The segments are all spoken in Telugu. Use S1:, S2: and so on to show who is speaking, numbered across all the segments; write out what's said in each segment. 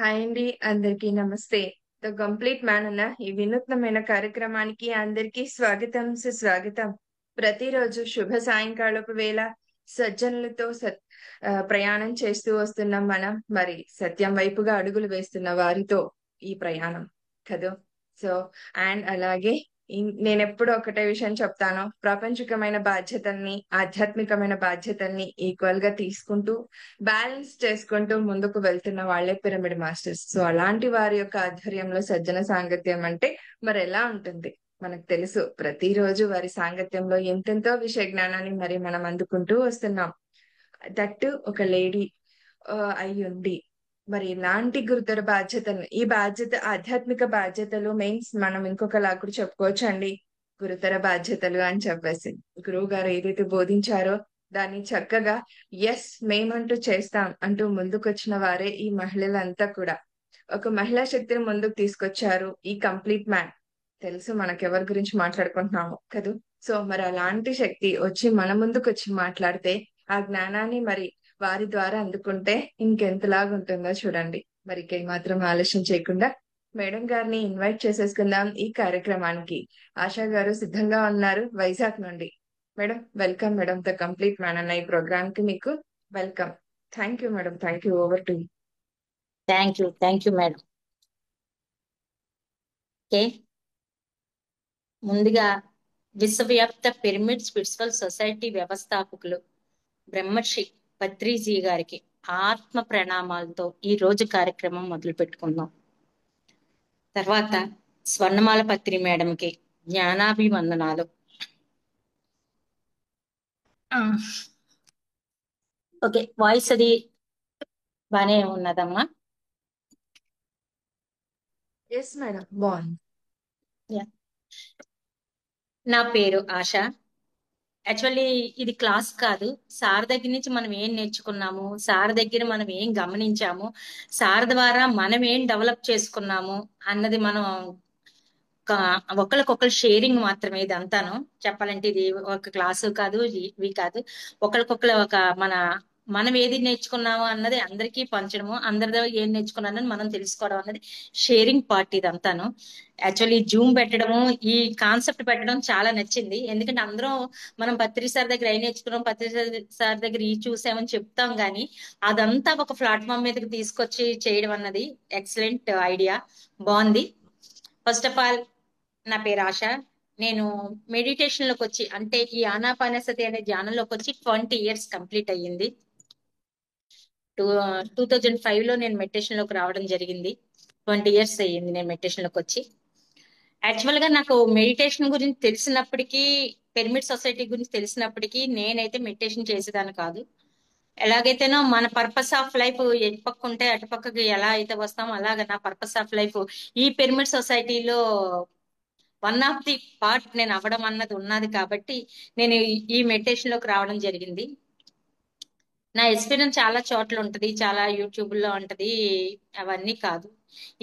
S1: హాయ్ అండి, అందరికీ నమస్తే. ద కంప్లీట్ మ్యాన్ అన్న ఈ వినూత్నమైన కార్యక్రమానికి అందరికీ స్వాగతం, సుస్వాగతం. ప్రతిరోజు శుభ సాయంకాలపు వేళ సజ్జనులతో ప్రయాణం చేస్తూ వస్తున్నాం మనం. మరి సత్యం వైపుగా అడుగులు వేస్తున్న వారితో ఈ ప్రయాణం కదా. సో అండ్ అలాగే నేను ఎప్పుడూ ఒకటే విషయం చెప్తాను. ప్రాపంచికమైన బాధ్యతల్ని, ఆధ్యాత్మికమైన బాధ్యతల్ని ఈక్వల్ గా తీసుకుంటూ బ్యాలెన్స్ చేసుకుంటూ ముందుకు వెళ్తున్న వాళ్ళే పిరమిడ్ మాస్టర్స్. సో అలాంటి వారి యొక్క ఆధ్వర్యంలో సజ్జన సాంగత్యం అంటే మరి ఎలా ఉంటుంది మనకు తెలుసు. ప్రతిరోజు వారి సాంగత్యంలో ఎంతెంతో విషయ జ్ఞానాన్ని మరి మనం అందుకుంటూ వస్తున్నాం. దట్టు ఒక లేడీ అయి ఉండి మరి ఇలాంటి గురుతర బాధ్యతలు, ఈ బాధ్యత ఆధ్యాత్మిక బాధ్యతలు మీన్స్ మనం ఇంకొకలా కూడా చెప్పుకోవచ్చు అండి. గురుతర బాధ్యతలు అని చెప్పేసి గురువు గారు ఏదైతే బోధించారో దాన్ని చక్కగా ఎస్ మేమంటూ చేస్తాం అంటూ ముందుకొచ్చిన వారే ఈ మహిళలంతా కూడా. ఒక మహిళా శక్తిని ముందుకు తీసుకొచ్చారు ఈ కంప్లీట్ మ్యాన్. తెలుసు మనకెవరి గురించి మాట్లాడుకుంటున్నాము కదూ. సో మరి అలాంటి శక్తి వచ్చి మన ముందుకు వచ్చి మాట్లాడితే ఆ జ్ఞానాన్ని మరి వారి ద్వారా అందుకుంటే ఇంకెంతలాగా ఉంటుందో చూడండి. మరి మాత్రం ఆలస్యం చేయకుండా మేడం గారిని ఇన్వైట్ చేసేసుకుందాం ఈ కార్యక్రమానికి. ఆశా గారు సిద్ధంగా ఉన్నారు వైజాగ్ నుండి. Madam welcome madam. The complete man అన్న ఈ ప్రోగ్రామ్ కి మీకు welcome. Thank you madam. Thank you. Over to you.
S2: Thank you madam. Okay, ముందుగా విశ్వవ్యాప్త పిరమిడ్ స్పిరిచువల్ సొసైటీ వ్యవస్థాపకులు బ్రహ్మర్షి పత్రిజీ గారికి ఆత్మ ప్రణామాలతో ఈ రోజు కార్యక్రమం మొదలు పెట్టుకుందాం. తర్వాత స్వర్ణమాల పత్రి మేడంకి జ్ఞానాభివందనాలు. ఓకే, వాయిస్ అది బానే ఉన్నదమ్మా?
S1: ఎస్ మేడం, బాగుంది.
S2: నా పేరు ఆశ. యాక్చువల్లీ ఇది క్లాస్ కాదు. సార్ దగ్గర నుంచి మనం ఏం నేర్చుకున్నాము, సార్ దగ్గర మనం ఏం గమనించాము, సార్ ద్వారా మనం ఏం డెవలప్ చేసుకున్నాము అన్నది మనం ఒకరికొకరు షేరింగ్ మాత్రమే. ఇది అంతాను చెప్పాలంటే ఇది ఒక క్లాసు కాదు, ఇవి కాదు. ఒకరికొకరు మనం ఏది నేర్చుకున్నాము అన్నది అందరికీ పంచడము, అందరితో ఏం నేర్చుకున్నానని మనం తెలుసుకోవడం అన్నది షేరింగ్ పార్ట్ ఇది అంతాను. యాక్చువల్లీ జూమ్ పెట్టడము, ఈ కాన్సెప్ట్ పెట్టడం చాలా నచ్చింది. ఎందుకంటే అందరం మనం పత్రి సార్ దగ్గర అయి నేర్చుకున్నాం, పత్రి సార్ దగ్గర ఈ చూసామని చెప్తాం, కానీ అదంతా ఒక ప్లాట్ఫామ్ మీదకి తీసుకొచ్చి చేయడం అన్నది ఎక్సలెంట్ ఐడియా, బాగుంది. ఫస్ట్ ఆఫ్ ఆల్ నా పేరు ఆశ. నేను మెడిటేషన్ లోకి వచ్చి, అంటే ఈ ఆనాపానసతి అనే ధ్యానంలోకి వచ్చి 20 years కంప్లీట్ అయ్యింది. 2005 లో నేను మెడిటేషన్ లోకి రావడం జరిగింది. 20 years అయ్యింది నేను మెడిటేషన్ లోకి వచ్చి. యాక్చువల్ గా నాకు మెడిటేషన్ గురించి తెలిసినప్పటికీ, పిరమిడ్ సొసైటీ గురించి తెలిసినప్పటికీ నేనైతే మెడిటేషన్ చేసేదాన్ని కాదు. ఎలాగైతేనో మన పర్పస్ ఆఫ్ లైఫ్ ఎటు పక్క ఉంటే అటు పక్కకి ఎలా అయితే వస్తామో అలాగ నా పర్పస్ ఆఫ్ లైఫ్ ఈ పిరమిడ్ సొసైటీలో వన్ ఆఫ్ ది పార్ట్ నేను అవ్వడం అన్నది ఉన్నది. కాబట్టి నేను ఈ మెడిటేషన్ లోకి రావడం జరిగింది. నా ఎక్స్పీరియన్స్ చాలా చోట్ల ఉంటది, చాలా యూట్యూబ్ లో ఉంటది, అవన్నీ కాదు.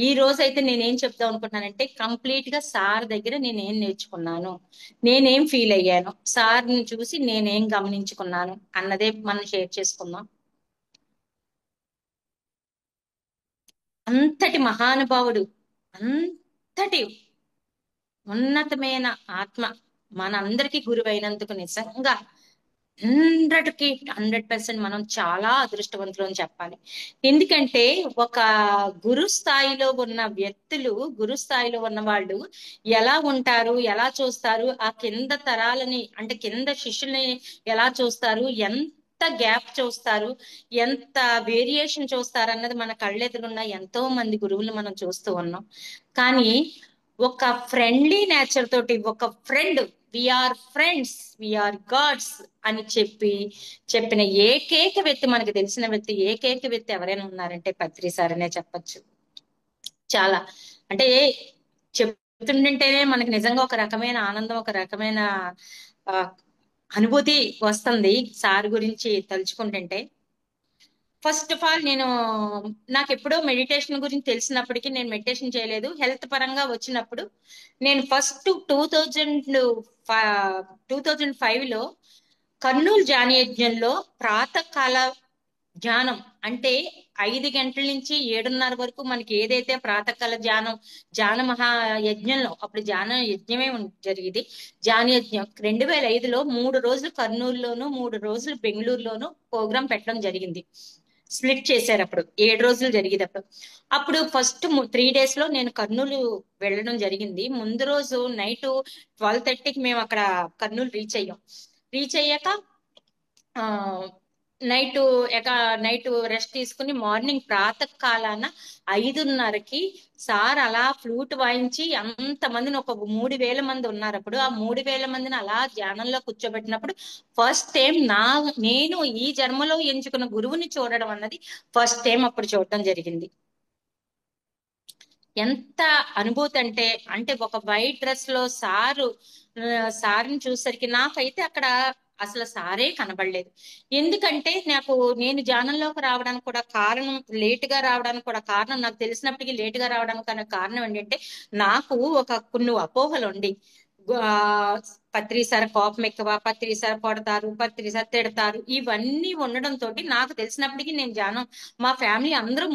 S2: ఈ రోజు అయితే నేనేం చెప్దాం అనుకుంటున్నానంటే, కంప్లీట్ గా సార్ దగ్గర నేనేం నేర్చుకున్నాను, నేనేం ఫీల్ అయ్యాను, సార్ని చూసి నేనేం గమనించుకున్నాను అన్నదే మనం షేర్ చేసుకుందాం. అంతటి మహానుభావుడు, అంతటి ఉన్నతమైన ఆత్మ మనందరికీ గురువైనందుకు నిజంగా 100కి 100% మనం చాలా అదృష్టవంతులు అని చెప్పాలి. ఎందుకంటే ఒక గురు స్థాయిలో ఉన్న వ్యక్తులు, గురు స్థాయిలో ఉన్న వాళ్ళు ఎలా ఉంటారు, ఎలా చూస్తారు, ఆ కింద తరాలని అంటే కింద శిష్యుల్ని ఎలా చూస్తారు, ఎంత గ్యాప్ చూస్తారు, ఎంత వేరియేషన్ చూస్తారు అన్నది మన కళ్ళెదురున్న ఎంతో మంది గురువులు మనం చూస్తూ ఉన్నాం. కానీ ఒక ఫ్రెండ్లీ నేచర్ తోటి, ఒక friend, we are friends, we are gods అని చెప్పిన ఏకైక వ్యక్తి, మనకి తెలిసిన వ్యక్తి, ఏకైక వ్యక్తి ఎవరైనా ఉన్నారంటే పత్రి సార్ అనే చెప్పచ్చు. చాలా అంటే చెప్తుంటేనే మనకి నిజంగా ఒక రకమైన ఆనందం, ఒక రకమైన అనుభూతి వస్తుంది సార్ గురించి తలుచుకుంటుంటే. ఫస్ట్ ఆఫ్ ఆల్ నాకు ఎప్పుడో మెడిటేషన్ గురించి తెలిసినప్పటికీ నేను మెడిటేషన్ చేయలేదు. హెల్త్ పరంగా వచ్చినప్పుడు నేను ఫస్ట్ 2005లో కర్నూలు జానియజ్ఞంలో ప్రాతకాల ధ్యానం అంటే 5 గంటల నుంచి 7:30 వరకు మనకి ఏదైతే ప్రాతకాల ధ్యాన మహా యజ్ఞంలో అప్పుడు ధ్యాన యజ్ఞమే జరిగింది. ధ్యాన యజ్ఞం 2005లో 3 రోజులు కర్నూలులోను 3 రోజులు బెంగళూరులోను ప్రోగ్రాం పెట్టడం జరిగింది. స్ప్లిట్ చేశారు. అప్పుడు 7 రోజులు జరిగేది. అప్పుడు ఫస్ట్ 3 days లో నేను కర్నూలు వెళ్ళడం జరిగింది. ముందు రోజు నైట్ 12:30కి మేము అక్కడ కర్నూలు రీచ్ అయ్యాక ఆ నైట్ నైట్ రెస్ట్ తీసుకుని మార్నింగ్ ప్రాతకాలాన 5:30కి సార్ అలా ఫ్లూట్ వాయించి అంతమందిని, ఒక 3,000 మంది ఉన్నారు అప్పుడు. ఆ 3,000 మందిని అలా ధ్యానంలో కూర్చోబెట్టినప్పుడు ఫస్ట్ టైం నేను ఈ జన్మలో ఎంచుకున్న గురువుని చూడడం అన్నది ఫస్ట్ టైం అప్పుడు చూడటం జరిగింది. ఎంత అనుభూతి అంటే ఒక వైట్ డ్రెస్ లో సార్ని చూసేసరికి నాకైతే అక్కడ అసలు సారే కనబడలేదు. ఎందుకంటే నేను ధ్యానంలోకి రావడానికి కూడా కారణం, లేట్ గా రావడానికి కూడా కారణం, నాకు తెలిసినప్పటికీ లేట్ గా రావడానికి కారణం ఏంటంటే నాకు కొన్ని అపోహలు ఉండి, పత్రిసారి కోపం ఎక్కువ, పత్రిసారి కొడతారు, పత్రిసారి తిడతారు, ఇవన్నీ ఉండడంతో నాకు తెలిసినప్పటికీ నేను ధ్యానం, మా ఫ్యామిలీ అందరూ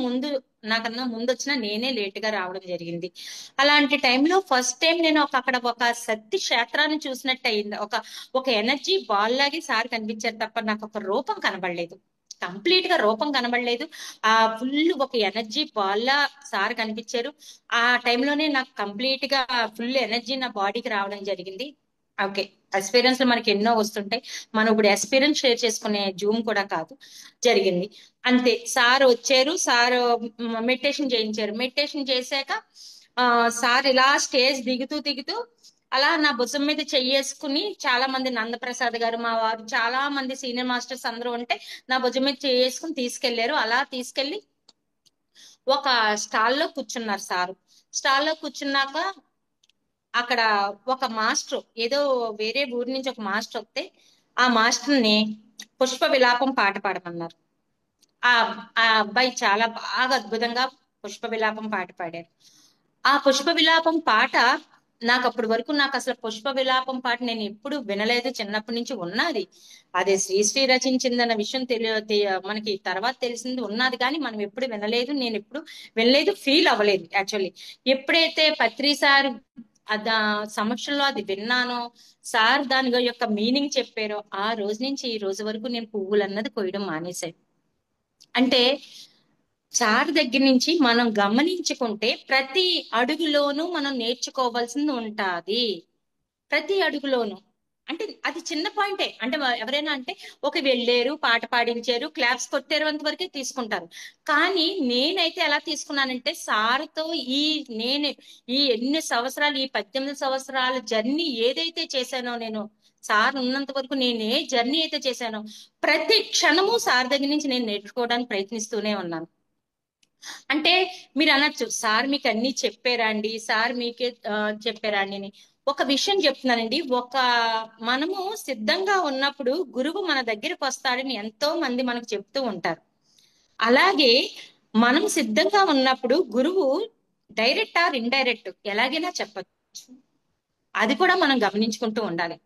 S2: నాకన్నా ముందు వచ్చినా నేనే లేట్ గా రావడం జరిగింది. అలాంటి టైంలో ఫస్ట్ టైం నేను అక్కడ ఒక శక్తి క్షేత్రాన్ని చూసినట్టు అయింది. ఒక ఎనర్జీ బాల్ లాగే సార్ కనిపించారు తప్ప నాకు ఒక రూపం కనబడలేదు. కంప్లీట్ గా రూపం కనబడలేదు. ఆ ఫుల్ ఒక ఎనర్జీ బాల్ లా సార్ కనిపించారు. ఆ టైంలోనే నాకు కంప్లీట్ గా ఫుల్ ఎనర్జీ నా బాడీకి రావడం జరిగింది. ఓకే, ఎక్స్పీరియన్స్ మనకి ఎన్నో వస్తుంటాయి. మనం ఇప్పుడు ఎక్స్పీరియన్స్ షేర్ చేసుకునే జూమ్ కూడా కాదు. జరిగింది అంతే. సార్ వచ్చారు, సార్ మెడిటేషన్ చేయించారు. మెడిటేషన్ చేశాక సార్ ఇలా స్టేజ్ దిగుతూ అలా నా భుజం మీద చెయ్యేసుకుని, చాలా మంది నందప్రసాద్ గారు, మా వారు, చాలా మంది సీనియర్ మాస్టర్స్ అందరూ ఉంటే నా భుజం మీద చెయ్యేసుకుని తీసుకెళ్లారు. అలా తీసుకెళ్లి ఒక స్టాల్లో కూర్చున్నారు సారు. స్టాల్లో కూర్చున్నాక అక్కడ ఒక మాస్టర్, ఏదో వేరే ఊరి నుంచి ఒక మాస్టర్ వస్తే ఆ మాస్టర్ని పుష్ప విలాపం పాట పాడమన్నారు. ఆ ఆ అబ్బాయి చాలా బాగా అద్భుతంగా పుష్ప విలాపం పాట పాడారు. ఆ పుష్ప విలాపం పాట నాకు అసలు పుష్ప విలాపం పాట నేను ఎప్పుడు వినలేదు. చిన్నప్పటి నుంచి ఉన్నది, అదే శ్రీశ్రీ రచించిందన్న విషయం మనకి తర్వాత తెలిసింది ఉన్నది, కానీ మనం ఎప్పుడు వినలేదు. నేను ఎప్పుడు వినలేదు, ఫీల్ అవ్వలేదు. యాక్చువల్లీ ఎప్పుడైతే పత్రిసారి సమక్షంలో అది విన్నానో, సార్ దాని యొక్క మీనింగ్ చెప్పారో, ఆ రోజు నుంచి ఈ రోజు వరకు నేను పువ్వులు అన్నది కొయ్యడం మానేశాను. అంటే సార్ దగ్గర నుంచి మనం గమనించుకుంటే ప్రతి అడుగులోనూ మనం నేర్చుకోవాల్సింది ఉంటాది. ప్రతి అడుగులోనూ. అంటే అది చిన్న పాయింటే. అంటే ఎవరైనా అంటే వెళ్ళారు, పాట పాడించారు, క్లాప్స్ కొట్టారు, అంతవరకే తీసుకుంటారు. కానీ నేనైతే ఎలా తీసుకున్నానంటే, సార్తో నేను ఈ ఎన్ని సంవత్సరాలు, ఈ 18 సంవత్సరాల జర్నీ ఏదైతే చేశానో, నేను సార్ ఉన్నంత వరకు నేను ఏ జర్నీ అయితే చేశానో ప్రతి క్షణము సార్ దగ్గర నుంచి నేను నేర్చుకోవడానికి ప్రయత్నిస్తూనే ఉన్నాను. అంటే మీరు అనొచ్చు, సార్ మీకు అన్ని చెప్పారా అండి, సార్ మీకే చెప్పారా అండి అని. ఒక విషయం చెప్తున్నానండి, మనము సిద్ధంగా ఉన్నప్పుడు గురువు మన దగ్గరకు వస్తాడని ఎంతో మంది మనకు చెప్తూ ఉంటారు. అలాగే మనం సిద్ధంగా ఉన్నప్పుడు గురువు డైరెక్ట్ ఆర్ ఇండైరెక్ట్ ఎలాగైనా చెప్పచ్చు. అది కూడా మనం గమనించుకుంటూ ఉండాలి.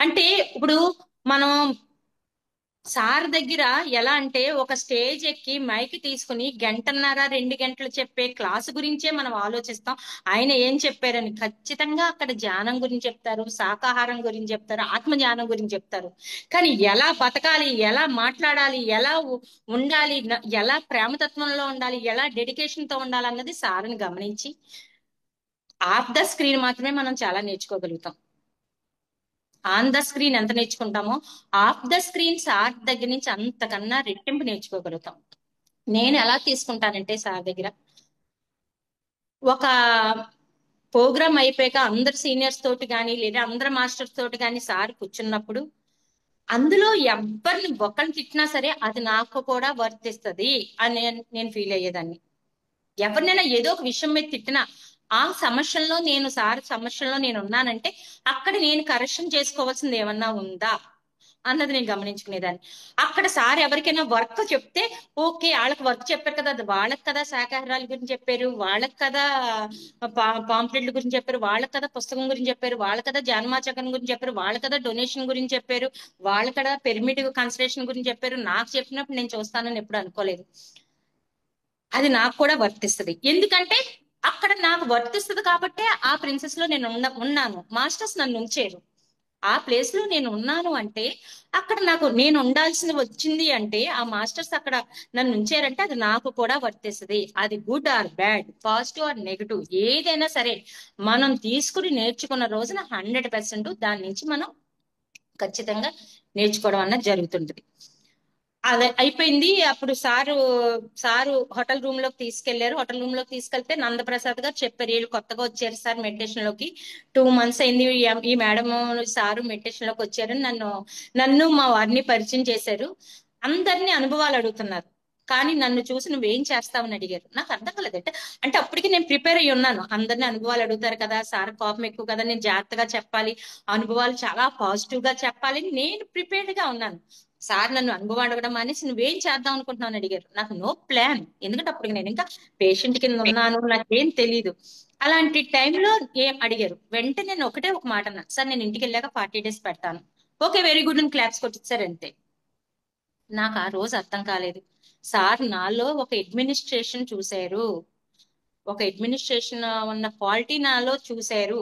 S2: అంటే ఇప్పుడు మనం సార్ దగ్గర ఎలా అంటే, ఒక స్టేజ్ ఎక్కి మైక్ తీసుకుని 1.5-2 గంటలు చెప్పే క్లాసు గురించే మనం ఆలోచిస్తాం. ఆయన ఏం చెప్పారని. ఖచ్చితంగా అక్కడ ధ్యానం గురించి చెప్తారు, శాకాహారం గురించి చెప్తారు, ఆత్మ ధ్యానం గురించి చెప్తారు. కానీ ఎలా బతకాలి, ఎలా మాట్లాడాలి, ఎలా ఉండాలి, ఎలా ప్రేమతత్వంలో ఉండాలి, ఎలా డెడికేషన్ తో ఉండాలి అన్నది సార్ని గమనించి ఆఫ్ ద స్క్రీన్ మాత్రమే మనం చాలా నేర్చుకోగలుగుతాం. ఆన్ ద స్క్రీన్ ఎంత నేర్చుకుంటామో, ఆఫ్ ద స్క్రీన్ సార్ దగ్గర నుంచి అంతకన్నా రెట్టింపు నేర్చుకోగలుగుతాం. నేను ఎలా తీసుకుంటానంటే, సార్ దగ్గర ఒక ప్రోగ్రామ్ అయిపోయాక అందరు సీనియర్స్ తోటి కానీ, లేదా అందరు మాస్టర్స్ తోటి కానీ సార్ కూర్చున్నప్పుడు, అందులో ఎవరిని ఒకరిని తిట్టినా సరే అది నాకు కూడా వర్తిస్తుంది అని నేను ఫీల్ అయ్యేదాన్ని. ఎవరినైనా ఏదో ఒక విషయం మీద తిట్టినా, ఆ సమస్యల్లో నేను ఉన్నానంటే అక్కడ నేను కరెక్షన్ చేసుకోవాల్సింది ఏమన్నా ఉందా, అన్నది నేను గమనించుకునేదాన్ని. అక్కడ సార్ ఎవరికైనా వర్క్ చెప్తే ఓకే, వాళ్ళకి వర్క్ చెప్పారు కదా, అది వాళ్ళకి కదా శాకాహారాల గురించి చెప్పారు, వాళ్ళకి కదా పాంప్లెట్ల గురించి చెప్పారు, వాళ్ళకి కదా పుస్తకం గురించి చెప్పారు, వాళ్ళకి కదా జాన్మాచకం గురించి చెప్పారు, వాళ్ళకి కదా డొనేషన్ గురించి చెప్పారు, వాళ్ళ కదా పెర్మిట్ కన్సిడరేషన్ గురించి చెప్పారు. నాకు చెప్పినప్పుడు నేను చూస్తానని ఎప్పుడు అనుకోలేదు. అది నాకు కూడా వర్తిస్తుంది. ఎందుకంటే అక్కడ నాకు వర్తిస్తుంది కాబట్టే ఆ ప్రిన్సెస్ లో నేను ఉన్నాను. మాస్టర్స్ నన్ను ఉంచారు ఆ ప్లేస్ లో. నేను ఉన్నాను అంటే అక్కడ నాకు నేను ఉండాల్సింది వచ్చింది అంటే ఆ మాస్టర్స్ అక్కడ నన్ను ఉంచారంటే అది నాకు కూడా వర్తిస్తుంది. అది good or bad, positive or negative, ఏదైనా సరే మనం తీసుకుని నేర్చుకున్న రోజున 100% దాని నుంచి మనం ఖచ్చితంగా నేర్చుకోవడం అన్నది జరుగుతుంటది. అదే అయిపోయింది. అప్పుడు సారు హోటల్ రూమ్ లోకి తీసుకెళ్లారు. హోటల్ రూమ్ లోకి తీసుకెళ్తే నందప్రసాద్ గారు చెప్పారు, వీళ్ళు కొత్తగా వచ్చారు సార్ మెడిటేషన్ లోకి, 2 months అయింది ఈ మేడం సారు మెడిటేషన్ లోకి వచ్చారు, నన్ను మా వారిని పరిచయం చేశారు, అందరినీ అనుభవాలు అడుగుతున్నారు, కానీ నన్ను చూసి నువ్వేం చేస్తావని అడిగారు. నాకు అర్థం కాలేదు. అంటే అప్పటికి నేను ప్రిపేర్ అయ్యి ఉన్నాను. అందరినీ అనుభవాలు అడుగుతారు కదా, సార్ కోపం ఎక్కువ కదా, నేను జాగ్రత్తగా చెప్పాలి, అనుభవాలు చాలా పాజిటివ్ గా చెప్పాలి, నేను ప్రిపేర్డ్ గా ఉన్నాను. సార్ నన్ను అనుభవం అడగడం అనేసి నువ్వేం చేద్దాం అనుకుంటున్నావు అని అడిగారు. నాకు నో ప్లాన్, ఎందుకంటే అప్పుడు నేను ఇంకా పేషెంట్ కింద ఉన్నాను, నాకేం తెలీదు. అలాంటి టైంలో ఏం అడిగారు, వెంటనే నేను ఒకటే ఒక మాట అన్నా, సార్ నేను ఇంటికి వెళ్ళాక 40 days పెడతాను. ఓకే, వెరీ గుడ్ అని క్లాప్స్ కొట్టించారు అంతే. నాకు ఆ రోజు అర్థం కాలేదు, సార్ నాలో ఒక అడ్మినిస్ట్రేషన్ చూశారు, ఒక అడ్మినిస్ట్రేషన్ ఉన్న క్వాలిటీ నాలో చూశారు,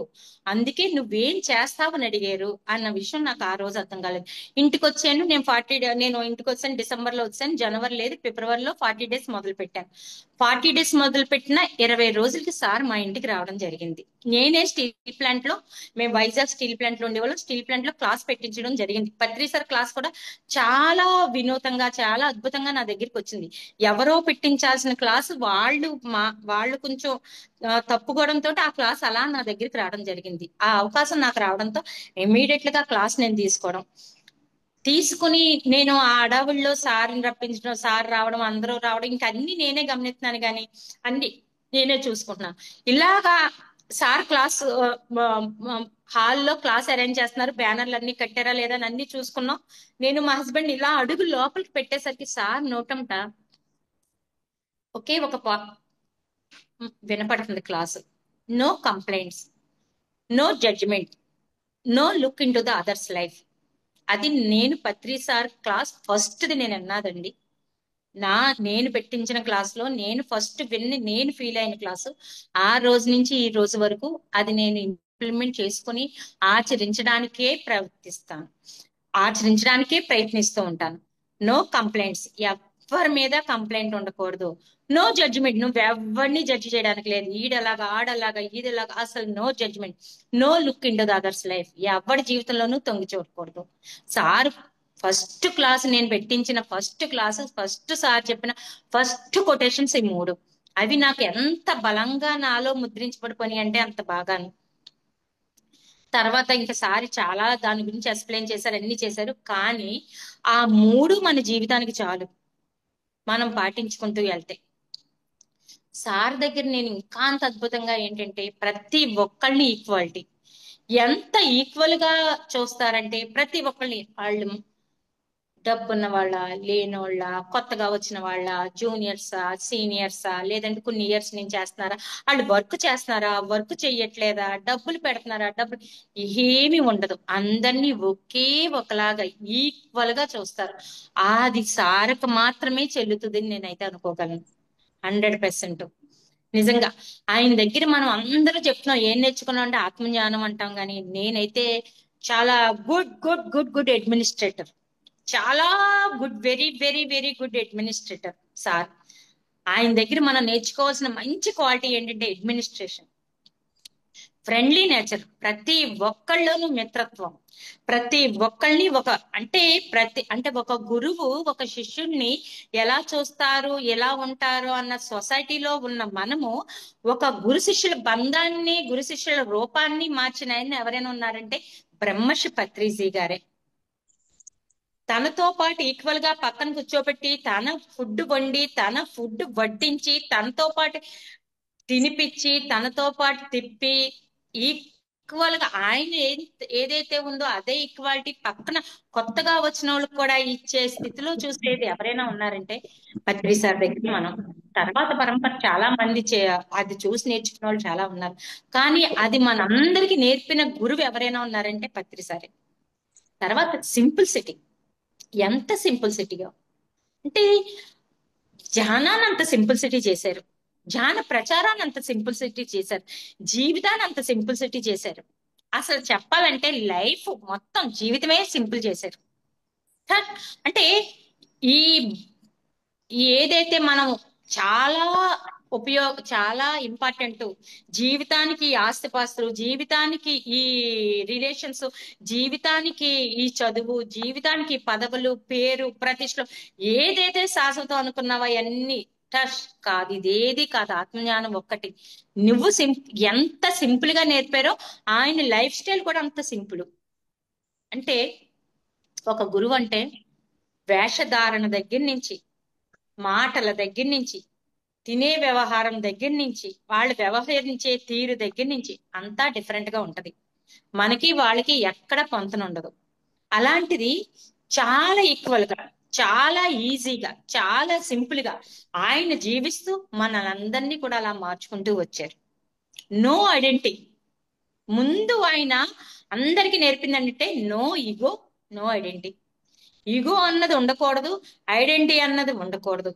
S2: అందుకే నువ్వేం చేస్తావని అడిగారు అన్న విషయం నాకు ఆ రోజు అర్థం కాలేదు. ఇంటికి వచ్చాను నేను ఇంటికి వచ్చాను, డిసెంబర్ లో వచ్చాను, జనవరి లేదు, ఫిబ్రవరిలో 40 days మొదలు పెట్టాను. 40 days మొదలు పెట్టిన 20 రోజులకి సార్ మా ఇంటికి రావడం జరిగింది. నేనే స్టీల్ ప్లాంట్ లో, మేము వైజాగ్ స్టీల్ ప్లాంట్ లో ఉండేవాళ్ళం, స్టీల్ ప్లాంట్ లో క్లాస్ పెట్టించడం జరిగింది. పత్రి సార్ క్లాస్ కూడా చాలా వినూతంగా చాలా అద్భుతంగా నా దగ్గరికి వచ్చింది. ఎవరో పెట్టించాల్సిన క్లాసు వాళ్ళు కొంచెం తప్పుకోవడంతో ఆ క్లాస్ అలా నా దగ్గరికి రావడం జరిగింది. ఆ అవకాశం నాకు రావడంతో ఇమీడియట్ గా క్లాస్ నేను తీసుకుని నేను ఆ అడవుల్లో సార్ని రప్పించడం, సార్ రావడం, అందరూ రావడం, ఇంకా అన్ని నేనే గమనిస్తున్నాను కానీ అన్ని నేనే చూసుకుంటున్నాను. ఇలాగా సార్ క్లాస్ హాల్లో క్లాస్ అరేంజ్ చేస్తున్నారు, బ్యానర్లు అన్ని కట్టారా లేదా అని అన్ని చూసుకున్నాం. నేను మా హస్బెండ్ ఇలా అడుగు లోపలికి పెట్టేసరికి సార్ నోటంట ఒకే ఒక వినపడుతుంది class, no complaints, no judgement, no look into the others life. అది నేను పత్రి సార్ క్లాస్ ఫస్ట్ది నేను అన్నాదండి. నేను పెట్టించిన క్లాస్ లో నేను ఫస్ట్ విన్ని నేను ఫీల్ అయిన క్లాసు. ఆ రోజు నుంచి ఈ రోజు వరకు అది నేను ఇంప్లిమెంట్ చేసుకుని ఆచరించడానికే ప్రయత్నిస్తూ ఉంటాను. నో కంప్లైంట్స్, ఎవరి మీద కంప్లైంట్ ఉండకూడదు. నో జడ్జిమెంట్, నువ్వు ఎవరిని జడ్జి చేయడానికి లేదు, ఈడలాగా ఆడలాగా ఈడలాగా, అసలు no judgement. No look into the others life, ఎవరి జీవితంలోనూ తొంగి చూడకూడదు. సార్ ఫస్ట్ క్లాస్ నేను పెట్టించిన ఫస్ట్ క్లాస్, ఫస్ట్ సార్ చెప్పిన ఫస్ట్ కొటేషన్స్ ఈ 3. అవి నాకు ఎంత బలంగా నాలో ముద్రించబడిపోయి అంటే అంత బాగాను. తర్వాత ఇంకా సారి చాలా దాని గురించి ఎక్స్ప్లెయిన్ చేశారు, అన్ని చేశారు, కానీ ఆ 3 మన జీవితానికి చాలు మనం పాటించుకుంటూ వెళ్తే. సార్ దగ్గర నేను ఇంకా అంత అద్భుతంగా ఏంటంటే ప్రతి ఒక్కళ్ళని ఈక్వాలిటీ, ఎంత ఈక్వల్ గా చూస్తారంటే ప్రతి ఒక్కళ్ళని, వాళ్ళు డబ్బున్న వాళ్ళ, లేనోళ్ళ, కొత్తగా వచ్చిన వాళ్ళ, జూనియర్సా సీనియర్సా, లేదంటే కొన్ని ఇయర్స్ నుంచి చేస్తున్నారా, వాళ్ళు వర్క్ చేస్తున్నారా, వర్క్ చెయ్యట్లేదా, డబ్బులు పెడుతున్నారా, డబ్బులు, ఏమీ ఉండదు. అందరినీ ఒకే ఒకలాగా ఈక్వల్ గా చూస్తారు. అది సార్కు మాత్రమే చెల్లుతుంది నేనైతే అనుకోగలను 100%. నిజంగా ఆయన దగ్గర మనం అందరూ చెప్తున్నాం ఏం నేర్చుకున్నాం అంటే ఆత్మజ్ఞానం అంటాం, కానీ నేనైతే చాలా good good good good administrator, చాలా good, very very very good administrator sir. ఆయన దగ్గర మనం నేర్చుకోవాల్సిన మంచి క్వాలిటీ ఏంటంటే అడ్మినిస్ట్రేషన్, ఫ్రెండ్లీ నేచర్, ప్రతి ఒక్కళ్ళలోనూ మిత్రత్వం, ప్రతి ఒక్కళ్ళని ఒక గురువు ఒక శిష్యుణ్ణి ఎలా చూస్తారు, ఎలా ఉంటారు అన్న సొసైటీలో ఉన్న మనము ఒక గురు శిష్యుల బంధాన్ని, గురు శిష్యుల రూపాన్ని మార్చిన ఆయన ఎవరైనా ఉన్నారంటే బ్రహ్మర్షి పత్రిజీ గారే. తనతో పాటు ఈక్వల్ గా పక్కన కూర్చోబెట్టి తన ఫుడ్ వండి, తన ఫుడ్ వడ్డించి, తనతో పాటు తినిపించి, తనతో పాటు తిప్పి, ఈక్వల్ గా ఆయన ఏదైతే ఉందో అదే ఈక్వాలిటీ పక్కన కొత్తగా వచ్చిన వాళ్ళకి కూడా ఇచ్చే స్థితిలో చూసేది ఎవరైనా ఉన్నారంటే పత్రి సార్ దగ్గర మనం. తర్వాత పరంపర చాలా మంది అది చూసి నేర్చుకున్న వాళ్ళు చాలా ఉన్నారు. కానీ అది మనందరికి నేర్పిన గురువు ఎవరైనా ఉన్నారంటే పత్రి సారే. తర్వాత సింపుల్సిటీ, ఎంత సింపుల్సిటీగా అంటే ధ్యానాన్ని అంత సింపుల్సిటీ చేశారు, ధ్యాన ప్రచారాన్ని అంత సింపుల్సిటీ చేశారు, జీవితాన్ని అంత సింపుల్సిటీ చేశారు. అసలు చెప్పాలంటే లైఫ్ మొత్తం జీవితమే సింపుల్ చేశారు. అంటే ఈ ఏదైతే మనం చాలా చాలా ఇంపార్టెంట్, జీవితానికి ఈ ఆస్తిపాస్తులు, జీవితానికి ఈ రిలేషన్స్, జీవితానికి ఈ చదువు, జీవితానికి ఈ పదవులు, పేరు, ప్రతిష్టలు, ఏదైతే శాశ్వతం అనుకున్నావో అవన్నీ టచ్ కాదు. ఇదేది కాదు. ఆత్మజ్ఞానం ఒక్కటి. నువ్వు ఎంత సింపుల్ గా నేర్పారో ఆయన లైఫ్ స్టైల్ కూడా అంత సింపుల్. అంటే ఒక గురువు అంటే వేషధారణ దగ్గర నుంచి, మాటల దగ్గర నుంచి, తినే వ్యవహారం దగ్గర నుంచి, వాళ్ళు వ్యవహరించే తీరు దగ్గర నుంచి అంతా డిఫరెంట్ గా ఉంటది. మనకి వాళ్ళకి ఎక్కడ పొంతనుండదు. అలాంటిది చాలా ఈక్వల్ గా, చాలా ఈజీగా, చాలా సింపుల్ గా ఆయన జీవిస్తూ మనందరినీ కూడా అలా మార్చుకుంటూ వచ్చారు. No identity. ముందు ఆయన అందరికి నేర్పిందంటే no ego, no identity. Ego అన్నది ఉండకూడదు, ఐడెంటిటీ అన్నది ఉండకూడదు.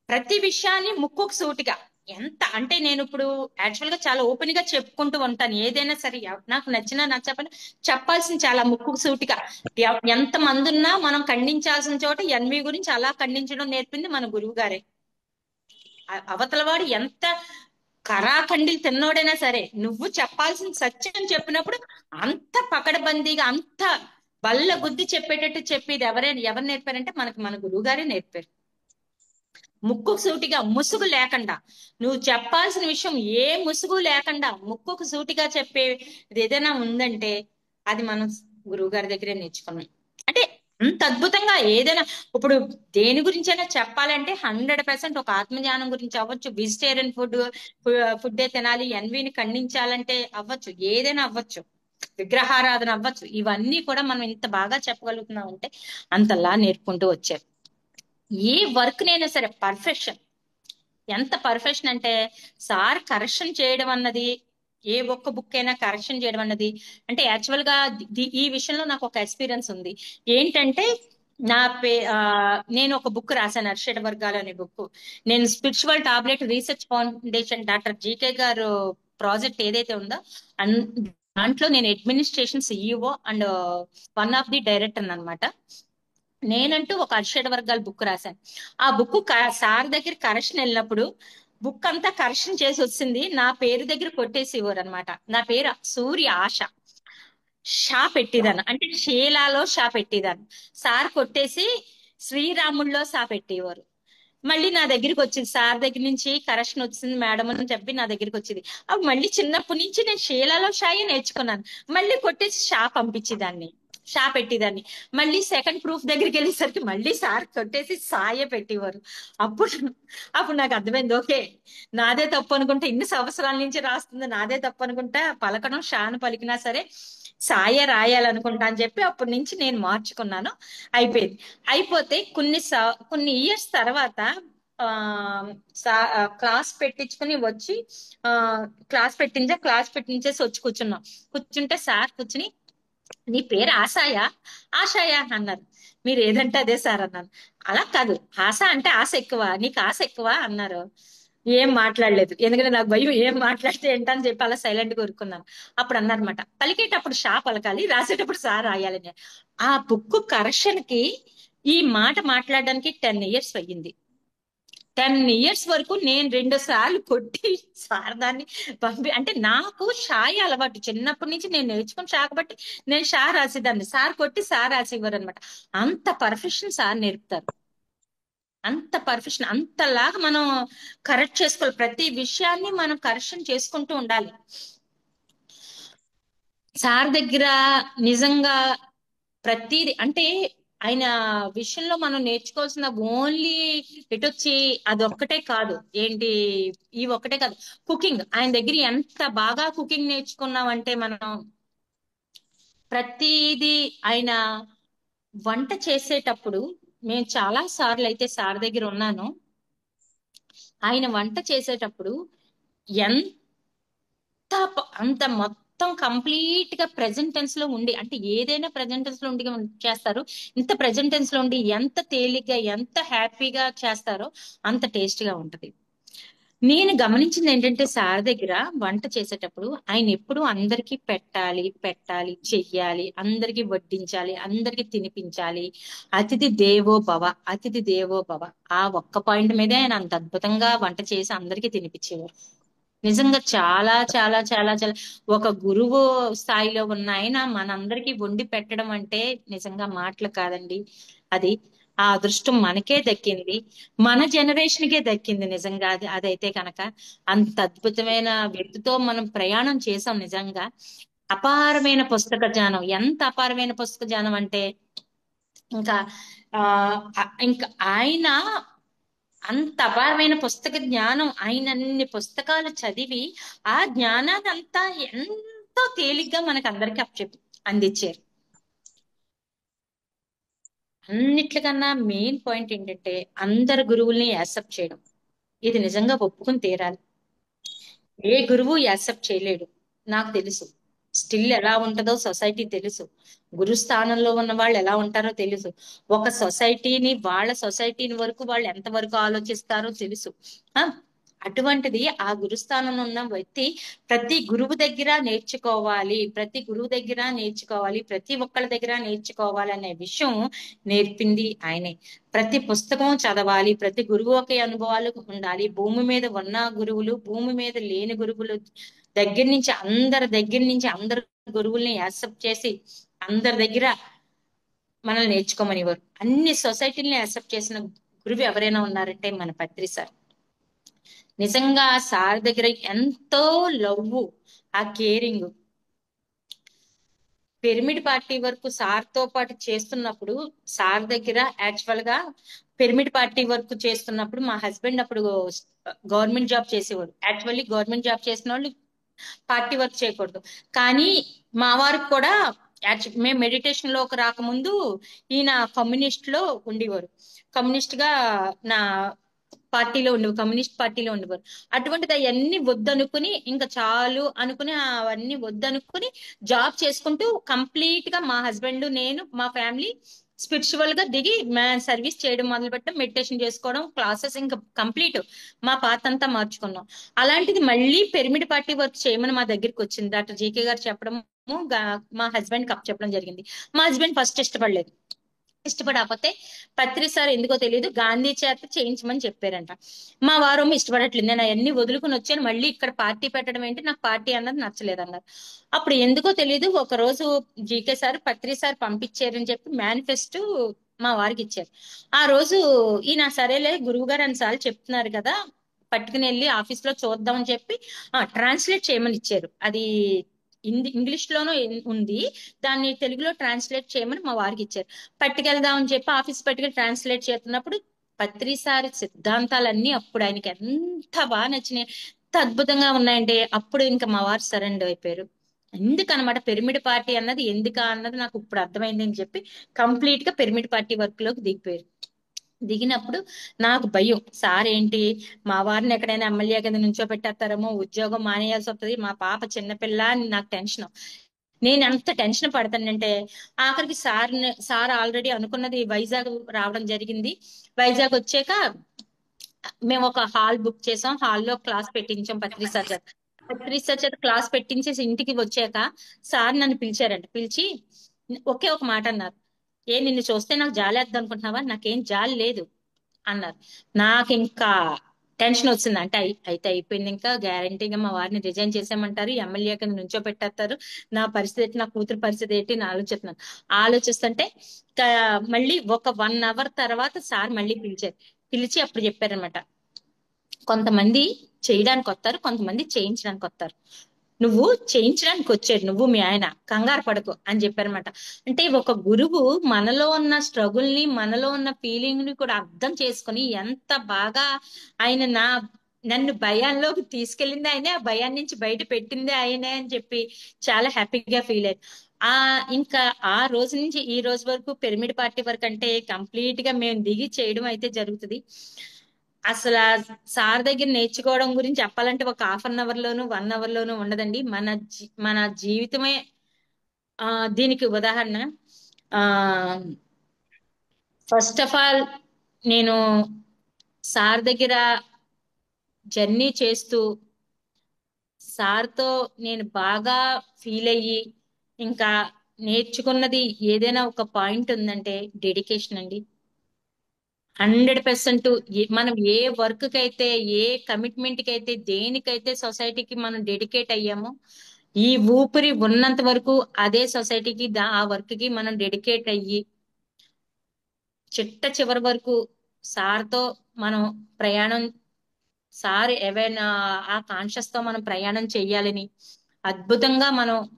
S2: ప్రతి విషయాన్ని ముక్కుకు సూటిగా, ఎంత అంటే నేను ఇప్పుడు యాక్చువల్ గా చాలా ఓపెన్ గా చెప్పుకుంటూ ఉంటాను. ఏదైనా సరే నాకు నచ్చినా నచ్చకపోయినా చెప్పాల్సింది చాలా ముక్కుకు సూటిగా. ఎంత మంది ఉన్నా మనం ఖండించాల్సిన చోట ఎన్వి గురించి అలా ఖండించడం నేర్పింది మన గురువు గారే. అవతలవాడు ఎంత కరాఖండిలు తిన్నోడైనా సరే నువ్వు చెప్పాల్సిన సత్యం చెప్పినప్పుడు అంత పకడ్బందీగా, అంత బల్ల గుద్ది చెప్పేటట్టు చెప్పేది ఎవరు నేర్పారంటే మనకి మన గురువు గారే నేర్పారు. ముక్కుకు సూటిగా, ముసుగు లేకుండా, నువ్వు చెప్పాల్సిన విషయం ఏ ముసుగు లేకుండా ముక్కుకు సూటిగా చెప్పేది ఏదైనా ఉందంటే అది మనం గురువు గారి దగ్గరే నేర్చుకున్నాం. అంటే అంత అద్భుతంగా ఏదైనా ఇప్పుడు దేని గురించైనా చెప్పాలంటే 100% ఒక ఆత్మజ్ఞానం గురించి అవ్వచ్చు, వెజిటేరియన్ ఫుడ్డే తినాలి, ఎన్విని ఖండించాలంటే అవ్వచ్చు, ఏదైనా అవ్వచ్చు, విగ్రహారాధన అవ్వచ్చు, ఇవన్నీ కూడా మనం ఇంత బాగా చెప్పగలుగుతున్నాం అంటే అంతలా నేర్పుకుంటూ వచ్చారు. ఏ వర్క్ నైనా సరే పర్ఫెక్షన్. ఎంత పర్ఫెక్షన్ అంటే సార్ కరెక్షన్ చేయడం అన్నది, ఏ ఒక్క బుక్ అయినా కరెక్షన్ చేయడం అన్నది అంటే యాక్చువల్ గా ఈ విషయంలో నాకు ఒక ఎక్స్పీరియన్స్ ఉంది. ఏంటంటే నేను ఒక బుక్ రాశాను, అర్షడ్ వర్గాలు అనే బుక్. నేను spiritual tablet research foundation doctor GK గారు ప్రాజెక్ట్ ఏదైతే ఉందో దాంట్లో నేను administration CEO and one of the director అనమాట. నేనంటూ ఒక అర్షడ్ వర్గాల బుక్ రాశాను. ఆ బుక్ సార్ దగ్గర కరెక్షన్ వెళ్ళినప్పుడు బుక్ అంతా కరెక్షన్ చేసి వచ్చింది, నా పేరు దగ్గర కొట్టేసి ఇవ్వరు అనమాట. నా పేరు సూర్య ఆశ, షా పెట్టేదాన్ని, అంటే షేలాలో షా పెట్టేదాన్ని. సార్ కొట్టేసి శ్రీరాముల్లో సా పెట్టేవారు. మళ్ళీ నా దగ్గరికి వచ్చింది, సార్ దగ్గర నుంచి కరెక్షన్ వచ్చింది మేడం అని చెప్పి నా దగ్గరికి వచ్చింది. అప్పుడు మళ్ళీ చిన్నప్పటి నుంచి నేను షేలాలో షాయే నేర్చుకున్నాను. మళ్ళీ కొట్టేసి షా పంపించేదాన్ని, షా పెట్టేదాన్ని. మళ్ళీ సెకండ్ ప్రూఫ్ దగ్గరికి వెళ్ళేసరికి మళ్ళీ సార్ కొట్టేసి సాయే పెట్టేవారు. అప్పుడు అప్పుడు నాకు అర్థమైంది, ఓకే నాదే తప్పు అనుకుంటా, ఇన్ని సంవత్సరాల నుంచి రాస్తుంది నాదే తప్పు అనుకుంటా, పలకడం షాను పలికినా సరే సాయే రాయాలనుకుంటా అని చెప్పి అప్పటి నుంచి నేను మార్చుకున్నాను. అయిపోయింది. అయిపోతే కొన్ని ఇయర్స్ తర్వాత క్లాస్ పెట్టించుకుని వచ్చి క్లాస్ పెట్టించేసి వచ్చి కూర్చున్నాం. కూర్చుంటే సార్ కూర్చుని నీ పేరు ఆశాయా, ఆశాయా అన్నారు. మీరు ఏదంటే అదే సార్ అన్నాను. అలా కాదు, ఆశ అంటే ఆశ ఎక్కువ, నీకు ఆశ ఎక్కువ అన్నారు. ఏం మాట్లాడలేదు, ఎందుకంటే నాకు భయం, ఏం మాట్లాడితే ఏంటని చెప్పి అలా సైలెంట్ గా ఊరుకున్నాను. అప్పుడు అన్నారనమాట, పలికేటప్పుడు షా పలకాలి, రాసేటప్పుడు సా రాయాలని. ఆ బుక్ కరెక్షన్ కి ఈ మాట మాట్లాడడానికి 10 ఇయర్స్ అయ్యింది. 10 ఇయర్స్ వరకు నేను 2 సార్లు కొట్టి సార్ దాన్ని అంటే నాకు షాయి అలవాటు చిన్నప్పటి నుంచి నేను నేర్చుకుని షా కాబట్టి నేను షా రాసేదాన్ని, సార్ కొట్టి సార్ రాసేవారు అనమాట. అంత పర్ఫెక్షన్ సార్ నేర్పుతారు. అంత పర్ఫెక్షన్, అంతలాగా మనం కరెక్ట్ చేసుకోవాలి. ప్రతి విషయాన్ని మనం కరెక్షన్ చేసుకుంటూ ఉండాలి. సార్ దగ్గర నిజంగా ప్రతిది అంటే ఆయన విషయంలో మనం నేర్చుకోవాల్సిన ఓన్లీ వచ్చి అదొక్కటే కాదు ఏంటి, ఈ ఒక్కటే కాదు, కుకింగ్. ఆయన దగ్గర ఎంత బాగా కుకింగ్ నేర్చుకున్నామంటే మనం ప్రతిదీ ఆయన వంట చేసేటప్పుడు, మేము చాలా సార్లు అయితే సార్ దగ్గర ఉన్నాను. ఆయన వంట చేసేటప్పుడు ఎంత అంత మొత్తం కంప్లీట్ గా ప్రెజెంట్ టెన్స్ లో ఉండి, అంటే ఏదైనా ప్రెజెంట్ టెన్స్ లో ఉండి చేస్తారు. ఇంత ప్రెజెంట్ టెన్స్ లో ఉండి ఎంత తేలిగ్గా ఎంత హ్యాపీగా చేస్తారో అంత టేస్ట్ గా ఉంటది. నేను గమనించింది ఏంటంటే సార్ దగ్గర వంట చేసేటప్పుడు ఆయన ఎప్పుడు అందరికీ పెట్టాలి పెట్టాలి చెయ్యాలి, అందరికీ వడ్డించాలి, అందరికీ తినిపించాలి, అతిథి దేవో భవ, అతిథి దేవో భవ. ఆ ఒక్క పాయింట్ మీదే ఆయన అంత అద్భుతంగా వంట చేసి అందరికీ తినిపించేవారు. నిజంగా చాలా చాలా చాలా చాలా ఒక గురువు స్థాయిలో ఉన్న ఆయన మనందరికీ వండి పెట్టడం అంటే నిజంగా మాటలు కాదండి. అది ఆ అదృష్టం మనకే దక్కింది, మన జనరేషన్ కే దక్కింది నిజంగా. అదైతే కనుక అంత అద్భుతమైన వ్యక్తితో మనం ప్రయాణం చేసాం నిజంగా. అపారమైన పుస్తక జ్ఞానం, ఎంత అపారమైన పుస్తక జ్ఞానం అంటే ఇంకా ఆ ఇంకా ఆయన అంత అపారమైన పుస్తక జ్ఞానం, ఆయన అన్ని పుస్తకాలు చదివి ఆ జ్ఞానాన్ని అంతా ఎంతో తేలిగ్గా మనకు అందరికీ అందించారు. అన్నిట్లకన్నా మెయిన్ పాయింట్ ఏంటంటే అందరు గురువుల్ని యాక్సెప్ట్ చేయడం. ఇది నిజంగా ఒప్పుకుని తీరాలి. ఏ గురువు యాక్సెప్ట్ చేయలేడు, నాకు తెలుసు. స్టిల్ ఎలా ఉంటుందో సొసైటీ తెలుసు, గురు స్థానంలో ఉన్న వాళ్ళు ఎలా ఉంటారో తెలుసు, ఒక సొసైటీని వాళ్ళ సొసైటీని వరకు వాళ్ళు ఎంత వరకు ఆలోచిస్తారో తెలుసు. ఆ అటువంటిది ఆ గురుస్థానంలో ఉన్న వ్యక్తి ప్రతి గురువు దగ్గర నేర్చుకోవాలి, ప్రతి గురువు దగ్గర నేర్చుకోవాలి, ప్రతి ఒక్కళ్ళ దగ్గర నేర్చుకోవాలి అనే విషయం నేర్పింది ఆయనే. ప్రతి పుస్తకం చదవాలి, ప్రతి గురువు ఒక అనుభవాలు ఉండాలి. భూమి మీద ఉన్న గురువులు, భూమి మీద లేని గురువులు దగ్గర నుంచి అందరి గురువుల్ని యాక్సెప్ట్ చేసి అందరి దగ్గర మనల్ని నేర్చుకోమనివారు. అన్ని సొసైటీని యాక్సెప్ట్ చేసిన గురువు ఎవరైనా ఉన్నారంటే మన పత్రి సార్. నిజంగా సార్ దగ్గర ఎంతో లవ్, ఆ కేరింగ్. పిరమిడ్ పార్టీ వరకు సార్ తో పాటు చేస్తున్నప్పుడు, సార్ దగ్గర యాక్చువల్ గా పిరమిడ్ పార్టీ వర్క్ చేస్తున్నప్పుడు మా హస్బెండ్ అప్పుడు గవర్నమెంట్ జాబ్ చేసేవాడు. యాక్చువల్లీ గవర్నమెంట్ జాబ్ చేసిన వాళ్ళు పార్టీ వర్క్ చేయకూడదు, కానీ మా వారికి కూడా మేము మెడిటేషన్ లోకి రాకముందు ఈయన కమ్యూనిస్ట్ లో ఉండేవారు. కమ్యూనిస్ట్ గా నా పార్టీలో ఉండేవారు, కమ్యూనిస్ట్ పార్టీలో ఉండేవారు. అటువంటిది అవన్నీ వద్దనుకుని ఇంకా చాలు అనుకుని అవన్నీ వద్దనుకుని జాబ్ చేసుకుంటూ కంప్లీట్ గా మా హస్బెండ్ నేను మా ఫ్యామిలీ స్పిరిచువల్ గా దిగి సర్వీస్ చేయడం మొదలు పెట్టాం, మెడిటేషన్ చేసుకోవడం, క్లాసెస్ ఇంకా కంప్లీట్ మా పాత అంతా మార్చుకున్నాం. అలాంటిది మళ్ళీ పిరమిడ్ పార్టీ వర్క్ చేయమని మా దగ్గరికి వచ్చింది. డాక్టర్ జీకే గారు చెప్పడం, మా హస్బెండ్ కప్ చెప్పడం జరిగింది. మా హస్బెండ్ ఫస్ట్ ఇష్టపడలేదు. ఇష్టపడకపోతే పత్రి సార్ ఎందుకో తెలియదు గాంధీ చేత చేయించమని చెప్పారంట. మా వారు ఇష్టపడట్లేదు, నేను అవన్నీ వదులుకుని వచ్చాను, మళ్ళీ ఇక్కడ పార్టీ పెట్టడం ఏంటి, నాకు పార్టీ అన్నది నచ్చలేదు అన్నారు. అప్పుడు ఎందుకో తెలియదు ఒక రోజు జీకే సార్ పత్రి సార్ పంపించారని చెప్పి మేనిఫెస్టో మా వారికి ఇచ్చారు. ఆ రోజు ఈయన సరేలే గురువు గారు అన్నిసార్లు చెప్తున్నారు కదా, పట్టుకుని వెళ్ళి ఆఫీస్ లో చూద్దామని చెప్పి ట్రాన్స్లేట్ చేయమని ఇచ్చారు. అది ఇంగ్లీష్ లోనూ ఉంది, దాన్ని తెలుగులో ట్రాన్స్లేట్ చేయమని మా వారికి ఇచ్చారు. పట్టుకెళ్దామని చెప్పి ఆఫీస్ పట్టుకెళ్ళి ట్రాన్స్లేట్ చేస్తున్నప్పుడు పత్రి సారి సిద్ధాంతాలన్నీ అప్పుడు ఆయనకి ఎంత బాగా నచ్చినాయి, ఎంత అద్భుతంగా ఉన్నాయంటే అప్పుడు ఇంకా మా వారు సరెండర్ అయిపోయారు. ఎందుకనమాట పిరమిడ్ పార్టీ అన్నది ఎందుకా అన్నది నాకు ఇప్పుడు అర్థమైంది అని చెప్పి కంప్లీట్ గా పిరమిడ్ పార్టీ వర్క్ లోకి దిగిపోయారు. దిగినప్పుడు నాకు భయం, సార్ ఏంటి మా వారిని ఎక్కడైనా ఎమ్మెల్యే కింద నుంచో పెట్టేస్తారేమో, ఉద్యోగం మానేయాల్సి వస్తుంది, మా పాప చిన్నపిల్ల అని నాకు టెన్షన్. నేను ఎంత టెన్షన్ పడతానంటే ఆఖరికి సార్ ఆల్రెడీ అనుకున్నది వైజాగ్ రావడం జరిగింది. వైజాగ్ వచ్చాక మేము ఒక హాల్ బుక్ చేసాం, హాల్లో క్లాస్ పెట్టించాం పత్రి సార్ చేత. పత్రి సార్ చేత క్లాస్ పెట్టించేసి ఇంటికి వచ్చాక సార్ నన్ను పిలిచారంట. పిలిచి ఒకే ఒక మాట అన్నారు, నిన్ను చూస్తే నాకు జాలేద్దాం అనుకుంటున్నావా, నాకేం జాలి లేదు అన్నారు. నాకు ఇంకా టెన్షన్ వచ్చింది. అంటే అయితే అయిపోయింది, ఇంకా గ్యారంటీగా మా వారిని రిజైన్ చేసేయమంటారు, ఎమ్మెల్యే కింద నుంచో పెట్టేస్తారు, నా పరిస్థితి ఏంటి, నా కూతురు పరిస్థితి ఏంటి అని ఆలోచిస్తున్నాను. ఆలోచిస్తుంటే మళ్ళీ ఒక 1 hour తర్వాత సార్ మళ్ళీ పిలిచారు. పిలిచి అప్పుడు చెప్పారనమాట, కొంతమంది చేయడానికి వస్తారు, కొంతమంది చేయించడానికి వస్తారు. నువ్వు చేయించడానికి వచ్చాడు, నువ్వు మీ ఆయన కంగారు పడకు అని చెప్పారనమాట. అంటే ఒక గురువు మనలో ఉన్న స్ట్రగుల్ ని, మనలో ఉన్న ఫీలింగ్ ని కూడా అర్థం చేసుకొని ఎంత బాగా ఆయన నన్ను భయాల్లోకి తీసుకెళ్ళింది ఆయనే, ఆ భయాన్ని నుంచి బయట పెట్టింది ఆయనే అని చెప్పి చాలా హ్యాపీగా ఫీల్ అయ్యారు. ఆ ఇంకా ఆ రోజు నుంచి ఈ రోజు వరకు పిరమిడ్ పార్టీ వరకు అంటే కంప్లీట్ గా మేము దిగి చేయడం అయితే జరుగుతుంది. అసలు ఆ సార్ దగ్గర నేర్చుకోవడం గురించి చెప్పాలంటే ఒక ½ అవర్ లోను 1 అవర్ లోను ఉండదండి. మన జీవితమే ఆ దీనికి ఉదాహరణ. ఆ ఫస్ట్ ఆఫ్ ఆల్ నేను సార్ దగ్గర జర్నీ చేస్తూ సార్తో నేను బాగా ఫీల్ అయ్యి ఇంకా నేర్చుకున్నది ఏదైనా ఒక పాయింట్ ఉందంటే డెడికేషన్ అండి. 100% మనం ఏ వర్క్ కి అయితే, ఏ కమిట్మెంట్ కి అయితే, దేనికైతే సొసైటీకి మనం డెడికేట్ అయ్యామో, ఈ ఊపిరి ఉన్నంత వరకు అదే సొసైటీకి ఆ వర్క్ కి మనం డెడికేట్ అయ్యి చిట్ట చివరి వరకు సార్తో మనం ప్రయాణం, సార్ ఏవైనా ఆ కాన్షియస్ తో మనం ప్రయాణం చెయ్యాలని, అద్భుతంగా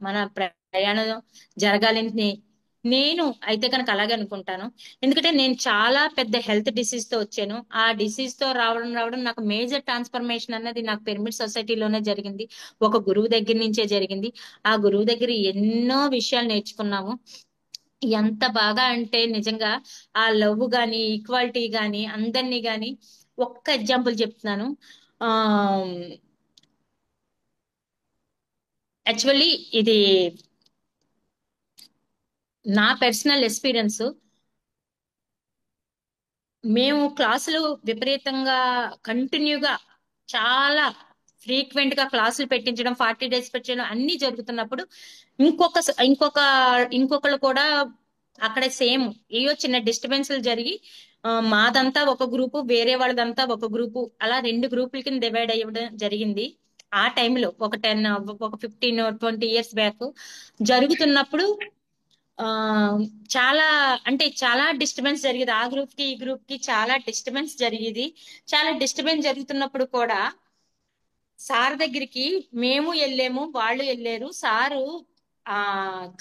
S2: మన ప్రయాణం జరగాలని నేను అయితే కనుక అలాగే అనుకుంటాను. ఎందుకంటే నేను చాలా పెద్ద హెల్త్ డిసీజ్ తో వచ్చాను. ఆ డిసీజ్ తో రావడం నాకు మేజర్ ట్రాన్స్ఫర్మేషన్ అన్నది నాకు పిరమిడ్ సొసైటీలోనే జరిగింది. ఒక గురువు దగ్గర నుంచే జరిగింది. ఆ గురువు దగ్గర ఎన్నో విషయాలు నేర్చుకున్నాము. ఎంత బాగా అంటే నిజంగా ఆ లవ్ గాని, ఈక్వాలిటీ గాని, అందరినీ గాని. ఒక్క ఎగ్జాంపుల్ చెప్తున్నాను. ఆ యాక్చువల్లీ ఇది నా పర్సనల్ ఎక్స్పీరియన్స్. మేము క్లాసులు విపరీతంగా కంటిన్యూగా చాలా ఫ్రీక్వెంట్ గా క్లాసులు పెట్టించడం, 40 days పెట్టడం అన్ని జరుగుతున్నప్పుడు ఇంకొక ఇంకొకళ్ళు కూడా అక్కడ సేమ్ ఏయో చిన్న డిస్టర్బెన్స్లు జరిగి మాదంతా ఒక గ్రూపు, వేరే వాళ్ళదంతా ఒక గ్రూపు, అలా 2 గ్రూపుల కింద డివైడ్ అయ్యడం జరిగింది. ఆ టైంలో ఒక 15-20 years బ్యాక్ జరుగుతున్నప్పుడు ఆ చాలా అంటే చాలా డిస్టర్బెన్స్ జరిగేది. ఆ గ్రూప్ కి ఈ గ్రూప్ కి చాలా డిస్టర్బెన్స్ జరిగేది. చాలా డిస్టర్బెన్స్ జరుగుతున్నప్పుడు కూడా సార్ దగ్గరికి మేము వెళ్ళాము, వాళ్ళు వెళ్ళారు. సారు ఆ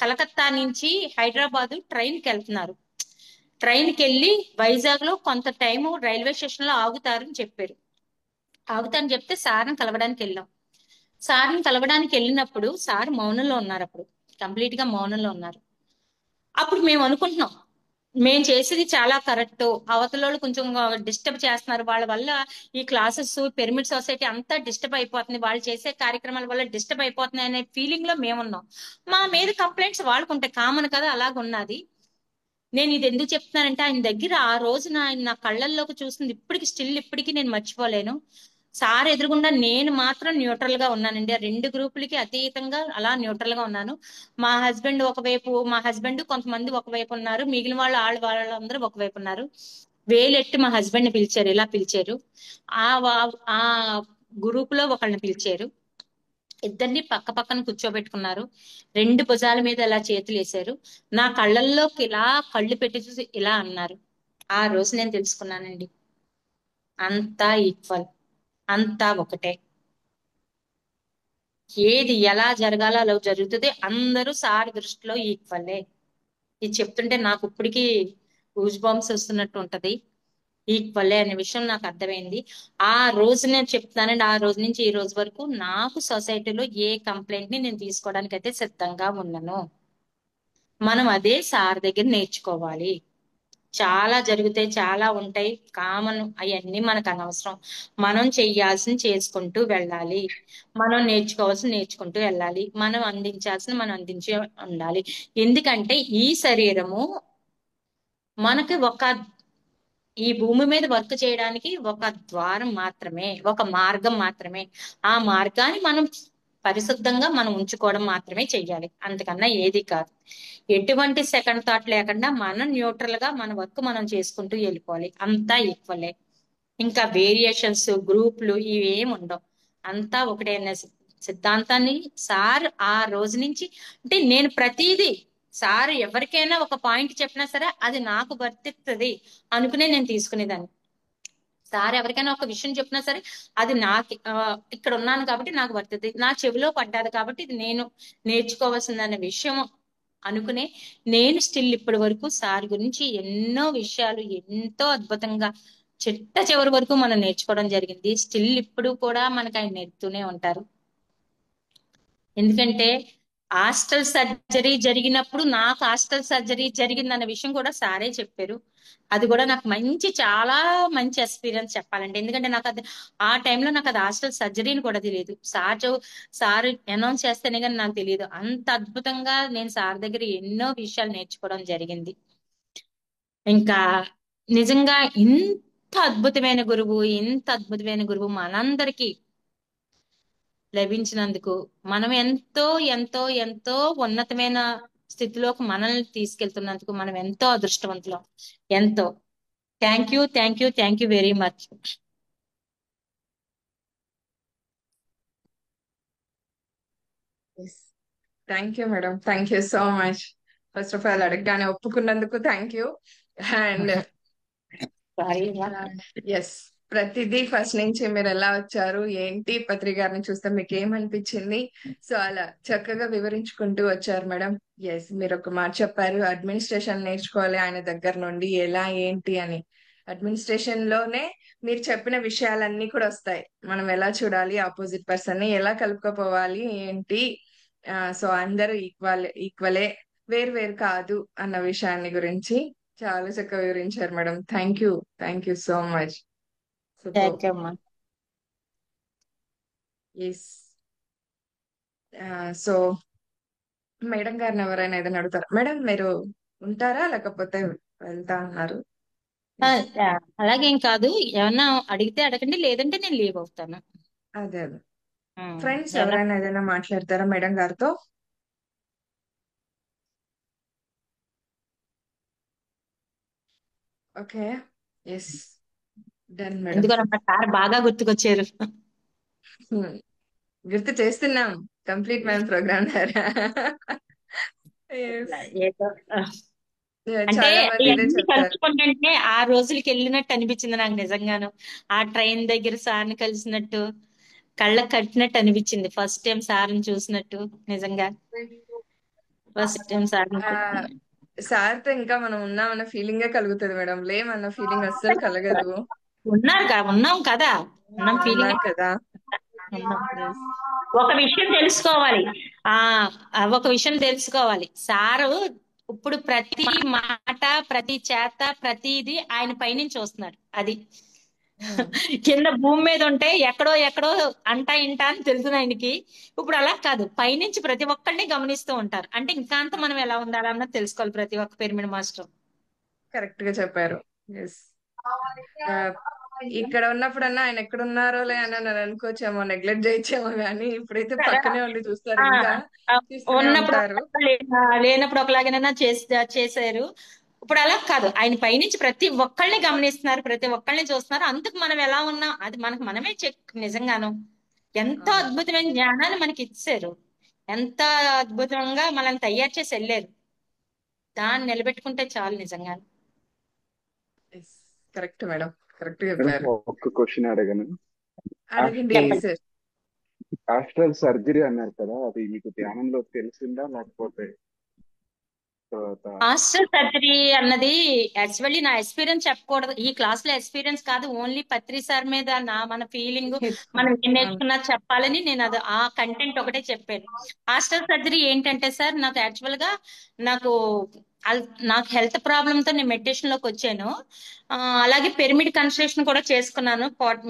S2: కలకత్తా నుంచి హైదరాబాద్ ట్రైన్ కి వెళ్తున్నారు. ట్రైన్ కి వెళ్ళి వైజాగ్ లో కొంత టైం రైల్వే స్టేషన్ లో ఆగుతారని చెప్పారు. ఆగుతారని చెప్తే సార్ని కలవడానికి వెళ్ళాం. సార్ని కలవడానికి వెళ్ళినప్పుడు సార్ మౌనంలో ఉన్నారు. అప్పుడు కంప్లీట్ గా మౌనంలో ఉన్నారు. అప్పుడు మేము అనుకుంటున్నాం మేము చేసేది చాలా కరెక్ట్, అవతలోళ్ళు కొంచెం డిస్టర్బ్ చేస్తున్నారు, వాళ్ళ వల్ల ఈ క్లాసెస్ పిరమిడ్ సొసైటీ అంతా డిస్టర్బ్ అయిపోతుంది, వాళ్ళు చేసే కార్యక్రమాల వల్ల డిస్టర్బ్ అయిపోతున్నాయి అనే ఫీలింగ్ లో మేమున్నాం. మా మీద కంప్లైంట్స్ వాళ్ళకుంటే కామన్ కదా, అలాగున్నది. నేను ఇది ఎందుకు చెప్తున్నానంటే ఆయన దగ్గర ఆ రోజున ఆయన నా కళ్ళల్లోకి చూసింది ఇప్పటికి నేను మర్చిపోలేను. సార్ ఎదురుగుండా నేను మాత్రం న్యూట్రల్ గా ఉన్నానండి. ఆ 2 గ్రూపులకి అతీతంగా అలా న్యూట్రల్ గా ఉన్నాను. మా హస్బెండ్ కొంతమంది ఒకవైపు ఉన్నారు, మిగిలిన వాళ్ళందరూ ఒకవైపు ఉన్నారు. వేలెట్టి మా హస్బెండ్ ని పిలిచారు, ఇలా పిలిచారు. ఆ గ్రూప్ లో ఒకళ్ళని పిలిచారు. ఇద్దరిని పక్క పక్కన కూర్చోబెట్టుకున్నారు. 2 భుజాల మీద ఇలా చేతులు వేశారు. నా కళ్ళల్లోకి ఇలా కళ్ళు పెట్టి చూసి ఇలా అన్నారు. ఆ రోజు నేను తెలుసుకున్నానండి, అంతా ఈక్వల్, అంతా ఒకటే. ఏది ఎలా జరగాలో అలా జరుగుతుంది. అందరూ సార్ దృష్టిలో ఈక్వలే. ఇది చెప్తుంటే నాకు ఇప్పటికీ గూజ్ బంప్స్ వస్తున్నట్టు ఉంటది. ఈక్వలే అనే విషయం నాకు అర్థమైంది. ఆ రోజు నేను చెప్తానండి, ఆ రోజు నుంచి ఈ రోజు వరకు నాకు సొసైటీలో ఏ కంప్లైంట్ ని నేను తీసుకోవడానికి అయితే సిద్ధంగా ఉన్నాను. మనం అదే సార్ దగ్గర నేర్చుకోవాలి. చాలా జరుగుతాయి, చాలా ఉంటాయి, కామన్, అవన్నీ మనకు అనవసరం. మనం చెయ్యాల్సింది చేసుకుంటూ వెళ్ళాలి, మనం నేర్చుకోవాల్సింది నేర్చుకుంటూ వెళ్ళాలి, మనం అందించాల్సిన మనం అందించి ఉండాలి. ఎందుకంటే ఈ శరీరము మనకి ఈ భూమి మీద వర్క్ చేయడానికి ఒక ద్వారం మాత్రమే, ఒక మార్గం మాత్రమే. ఆ మార్గాన్ని మనం పరిశుద్ధంగా మనం ఉంచుకోవడం మాత్రమే చెయ్యాలి, అంతకన్నా ఏది కాదు. ఎటువంటి సెకండ్ థాట్ లేకుండా మనం న్యూట్రల్ గా మన వర్క్ మనం చేసుకుంటూ వెళ్ళిపోవాలి. అంతా ఈక్వలే. ఇంకా వేరియేషన్స్, గ్రూపులు ఇవేం ఉండవు. అంతా ఒకటే అనే సిద్ధాంతాన్ని సార్ ఆ రోజు నుంచి, అంటే నేను ప్రతిదీ సార్ ఎవరికైనా ఒక పాయింట్ చెప్పినా సరే అది నాకు వర్తిస్తుంది అనుకునే నేను తీసుకునేదాన్ని. సార్ ఎవరికైనా ఒక విషయం చెప్పినా సరే అది నాకు ఇక్కడ ఉన్నాను కాబట్టి నాకు వర్తింది, నా చెవిలో పడ్డాది కాబట్టి ఇది నేను నేర్చుకోవాల్సిందనే విషయం అనుకునే నేను స్టిల్ ఇప్పటి వరకు సార్ గురించి ఎన్నో విషయాలు ఎంతో అద్భుతంగా చిట్ట చివరి వరకు మనం నేర్చుకోవడం జరిగింది. స్టిల్ ఇప్పుడు కూడా మనకు ఆయన నేర్పుతూనే ఉంటారు. ఎందుకంటే హాస్టల్ సర్జరీ జరిగినప్పుడు నాకు హాస్టల్ సర్జరీ జరిగిందన్న విషయం కూడా సారే చెప్పారు. అది కూడా నాకు చాలా మంచి ఎక్స్పీరియన్స్ చెప్పాలంటే, ఎందుకంటే నాకు అది ఆ టైంలో నాకు అది హాస్టల్ సర్జరీని కూడా తెలియదు. సార్ అనౌన్స్ చేస్తేనే కానీ నాకు తెలియదు. అంత అద్భుతంగా నేను సార్ దగ్గర ఎన్నో విషయాలు నేర్చుకోవడం జరిగింది. ఇంకా నిజంగా ఇంత అద్భుతమైన గురువు మనందరికీ లభించినందుకు మనం ఎంతో ఎంతో ఎంతో ఉన్నతమైన స్థితిలోకి మనల్ని తీసుకెళ్తున్నందుకు మనం ఎంతో అదృష్టవంతులం. ఎంతో thank you very much.
S1: Thank you madam, thank you so much. First of all అడగగానే ఒప్పుకున్నందుకు థ్యాంక్ యూ. అండ్ ఎస్, ప్రతిదీ ఫస్ట్ నుంచి మీరు ఎలా వచ్చారు ఏంటి, పత్రి గారిని చూస్తే మీకు ఏమనిపించింది, సో అలా చక్కగా వివరించుకుంటూ వచ్చారు మేడం. ఎస్, మీరు ఒక మాట చెప్పారు, అడ్మినిస్ట్రేషన్ నేర్చుకోవాలి ఆయన దగ్గర నుండి ఎలా ఏంటి అని. అడ్మినిస్ట్రేషన్ లోనే మీరు చెప్పిన విషయాలన్నీ కూడా వస్తాయి. మనం ఎలా చూడాలి, ఆపోజిట్ పర్సన్ ని ఎలా కలుపుకోపోవాలి ఏంటి, సో అందరూ ఈక్వలే, వేరు వేరు కాదు అన్న విషయాన్ని గురించి చాలా చక్కగా వివరించారు madam. Thank you so much. Super.
S2: Thank you అమ్మా.
S1: ఎస్. సో మేడం గారిని ఎవరైనా ఏదైనా అడుగుతారా మేడం? మీరు ఉంటారా లేకపోతే వెళ్తా అన్నారు?
S2: అలాగేం కాదు, ఏమన్నా అడిగితే అడగండి, లేదంటే నేను లీవ్ అవుతాను.
S1: అదే అదే. ఫ్రెండ్స్
S2: ఏమన్నా
S1: ఎవరైనా ఏదైనా మాట్లాడతారా మేడం గారితో? ఓకే. Yes, done madam.
S2: ఎందుకన్నా సార్ బాగా గుర్తుకొచ్చారు.
S1: గుర్తు చేస్తున్నాం, కంప్లీట్ మ్యాన్ ప్రోగ్రామ్ ద్వారా.
S2: ఏదో అంటే
S1: చాలా మంది ఇదే
S2: ఇవన్నీ
S1: చెప్తారు.
S2: కలుసుకుంటుంటే ఆ రోజులకి వెళ్ళినట్టు అనిపించింది నాకు నిజంగాను. ఆ ట్రైన్ దగ్గర సార్ని కలిసినట్టు, కళ్ళకు కట్టినట్టు అనిపించింది ఫస్ట్ టైం సార్ని చూసినట్టు. నిజంగా ఫస్ట్ టైం సార్ని
S1: సార్తో ఇంకా మనం ఉన్నామన్న ఫీలింగే కలుగుతుంది మేడం, లేమన్న ఫీలింగ్ అస్సలు కలగదు.
S2: ఉన్నాం కదా, ఉన్నాం ఫీలింగ్.
S1: ఉన్నాం కదా. Yes.
S2: ఒక విషయం తెలుసుకోవాలి, ఒక విషయం తెలుసుకోవాలి, సారు ఇప్పుడు ప్రతి మాట ప్రతి చేత ప్రతిది ఆయన పైనుంచి వస్తున్నాడు. అది కింద భూమి మీద ఉంటే ఎక్కడో ఎక్కడో అంటా ఇంటా అని తెలుసు ఆయనకి. ఇప్పుడు అలా కాదు, పైనుంచి ప్రతి ఒక్కరిని గమనిస్తూ ఉంటారు. అంటే ఇంకా అంత మనం ఎలా ఉండాలన్నది తెలుసుకోవాలి ప్రతి ఒక్క పిరమిడ్ మాస్టర్.
S1: కరెక్ట్ గా చెప్పారు. ఎస్. ఇక్కడ ఉన్నప్పుడన్నా ఆయన ఎక్కడ ఉన్నారో లే అని నన్ను అనుకోవచ్చేమో, నెగ్లెక్ట్ చేయొచ్చేమో, కానీ ఇప్పుడైతే పక్కనే ఉండి చూస్తారు, ఇంకా చూస్తూనే
S2: ఉన్నప్పుడు
S1: ఉంటారు.
S2: లేనప్పుడు ఒకలాగైనా చేశారు. ఇప్పుడు అలా కాదు, ఆయన పైనుంచి ప్రతి ఒక్కళ్ళని గమనిస్తున్నారు, ప్రతి ఒక్కళ్ళని చూస్తున్నారు. అందుకు మనం ఎలా ఉన్నాం అది మనకు మనమే చెక్. నిజంగాను ఎంతో అద్భుతమైన జ్ఞానాన్ని మనకి ఇచ్చారు, ఎంత అద్భుతంగా మనల్ని తయారు చేసి వెళ్ళారు. దాన్ని నిలబెట్టుకుంటే చాలు నిజంగా.
S1: కరెక్ట్ మేడం, కరెక్ట్ చెప్పారు.
S3: ఒక్క క్వశ్చన్ అడగను.
S1: అడగండి సార్.
S3: హాస్టల్ సర్జరీ అన్నారు కదా, అది మీకు ధ్యానంలో తెలిసిందా లేకపోతే
S2: హాస్టల్ సర్జరీ అన్నది యాక్చువల్లీ నా ఎక్స్పీరియన్స్ చెప్పకూడదు ఈ క్లాస్ లో, ఎక్స్పీరియన్స్ కాదు, ఓన్లీ పత్రి సార్ మీద మన ఫీలింగ్, మనం ఏం నేర్చుకున్నా చెప్పాలని నేను అది ఆ కంటెంట్ ఒకటే చెప్పాను. హాస్టల్ సర్జరీ ఏంటంటే సార్, నాకు యాక్చువల్ గా నాకు హెల్త్ ప్రాబ్లమ్ తో నేను మెడిటేషన్ లోకి వచ్చాను. అలాగే పిరమిడ్ కన్స్ట్రక్షన్ కూడా చేసుకున్నాను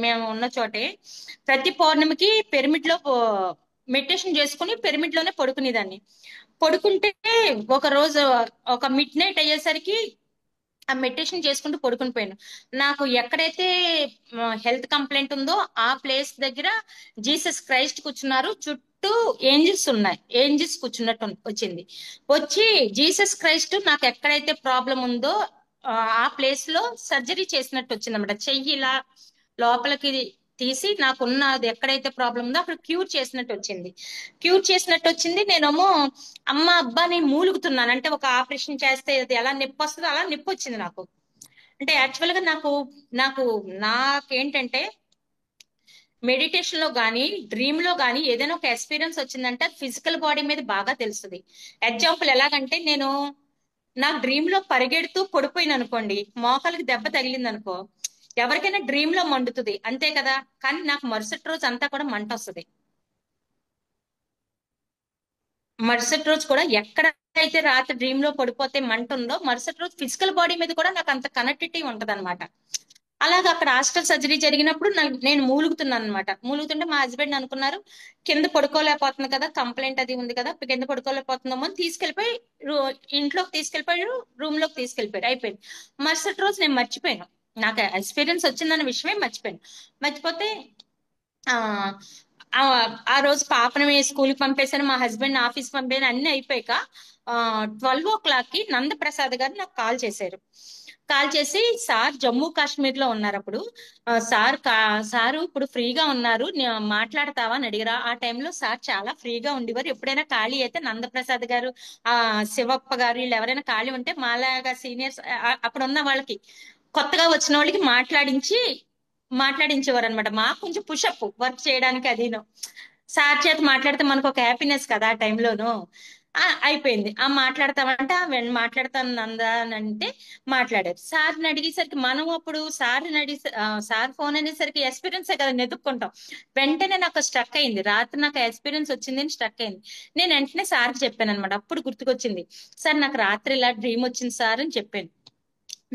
S2: మేము ఉన్న చోటే. ప్రతి పౌర్ణమికి పిరమిడ్ లో మెడిటేషన్ చేసుకుని పిరమిడ్ లోనే పడుకునేదాన్ని. పడుకుంటే ఒక రోజు ఒక మిడ్ నైట్ అయ్యేసరికి ఆ మెడిటేషన్ చేసుకుంటూ పడుకుని పోయాను. నాకు ఎక్కడైతే హెల్త్ కంప్లైంట్ ఉందో ఆ ప్లేస్ దగ్గర జీసస్ క్రైస్ట్ కూర్చున్నారు, చుట్టూ ఏంజిల్స్ ఉన్నాయి, ఏంజిల్స్ కూర్చున్నట్టు వచ్చింది. వచ్చి జీసస్ క్రైస్ట్ నాకు ఎక్కడైతే ప్రాబ్లం ఉందో ఆ ప్లేస్ లో సర్జరీ చేసినట్టు వచ్చింది అనమాట. చెయ్యి ఇలా లోపలికి తీసి నాకున్న అది ఎక్కడైతే ప్రాబ్లం ఉందో అక్కడ క్యూర్ చేసినట్టు వచ్చింది. నేనేమో అమ్మ అబ్బా నేను మూలుగుతున్నాను, అంటే ఒక ఆపరేషన్ చేస్తే అది ఎలా నొప్పి వస్తుందో అలా నొప్పి వచ్చింది నాకు. అంటే యాక్చువల్ గా నాకు నాకు నాకేంటంటే మెడిటేషన్ లో గానీ డ్రీమ్ లో గానీ ఏదైనా ఒక ఎక్స్పీరియన్స్ వచ్చిందంటే ఫిజికల్ బాడీ మీద బాగా తెలుస్తుంది. ఎగ్జాంపుల్ ఎలాగంటే నేను నా డ్రీమ్ లో పరిగెడుతూ పడిపోయిన అనుకోండి, మోకాలికి దెబ్బ తగిలింది అనుకో, ఎవరికైనా డ్రీమ్ లో మండుతుంది అంతే కదా, కానీ నాకు మరుసటి రోజు అంతా కూడా మంట వస్తుంది. మరుసటి రోజు కూడా ఎక్కడైతే రాత్రి డ్రీమ్ లో పడిపోతే మంట ఉందో మరుసటి రోజు ఫిజికల్ బాడీ మీద కూడా నాకు అంత కనెక్టివిటీ ఉంటది అనమాట. అలాగే అక్కడ హాస్టల్ సర్జరీ జరిగినప్పుడు నేను మూలుగుతున్నాను అనమాట. మూలుగుతుంటే మా హస్బెండ్ అనుకున్నారు కింద పడుకోలేకపోతుంది కదా, కంప్లైంట్ అది ఉంది కదా, కింద పడుకోలేకపోతుందేమో అని తీసుకెళ్లిపోయి ఇంట్లోకి తీసుకెళ్లిపోయి రూమ్ లోకి తీసుకెళ్లిపోయారు. అయిపోయింది. మరుసటి రోజు నేను మర్చిపోయాను, నాకు ఎక్స్పీరియన్స్ వచ్చిందన్న విషయమే మర్చిపోయాను. మర్చిపోతే ఆ ఆ ఆ రోజు పాపని స్కూల్ కి పంపేశాను, మా హస్బెండ్ ఆఫీస్ పంపాను, అన్ని అయిపోయాక 12 o'clock కి నందప్రసాద్ గారు నాకు కాల్ చేశారు. కాల్ చేసి సార్ జమ్మూ కాశ్మీర్ లో ఉన్నారు అప్పుడు, సారు ఇప్పుడు ఫ్రీగా ఉన్నారు, మాట్లాడతావా అని అడిగారు. ఆ టైంలో సార్ చాలా ఫ్రీగా ఉండేవారు. ఎప్పుడైనా ఖాళీ అయితే నందప్రసాద్ గారు, ఆ శివప్ప గారు, వీళ్ళు ఎవరైనా ఖాళీ ఉంటే మాలాగా సీనియర్స్ అప్పుడు ఉన్న వాళ్ళకి, కొత్తగా వచ్చిన వాళ్ళకి మాట్లాడించేవారు అనమాట. మాకు కొంచెం పుషప్ వర్క్ చేయడానికి అదిను. సార్ చేత మాట్లాడితే మనకు ఒక హ్యాపీనెస్ కదా ఆ టైంలోను. అయిపోయింది. మాట్లాడతామంటే వెళ్ళి మాట్లాడతాను నందా అని అంటే మాట్లాడారు. సార్ని అడిగేసరికి మనం అప్పుడు సార్ని అడిగి సార్ ఫోన్ అనేసరికి ఎక్స్పీరియన్స్ కదా వెతుక్కుంటాం. వెంటనే నాకు స్ట్రక్ అయింది, రాత్రి నాకు ఎక్స్పీరియన్స్ వచ్చింది అని స్ట్రక్ అయింది. నేను వెంటనే సార్కి చెప్పాను అనమాట. అప్పుడు గుర్తుకొచ్చింది, సార్ నాకు రాత్రి ఇలా డ్రీమ్ వచ్చింది సార్ అని చెప్పాను.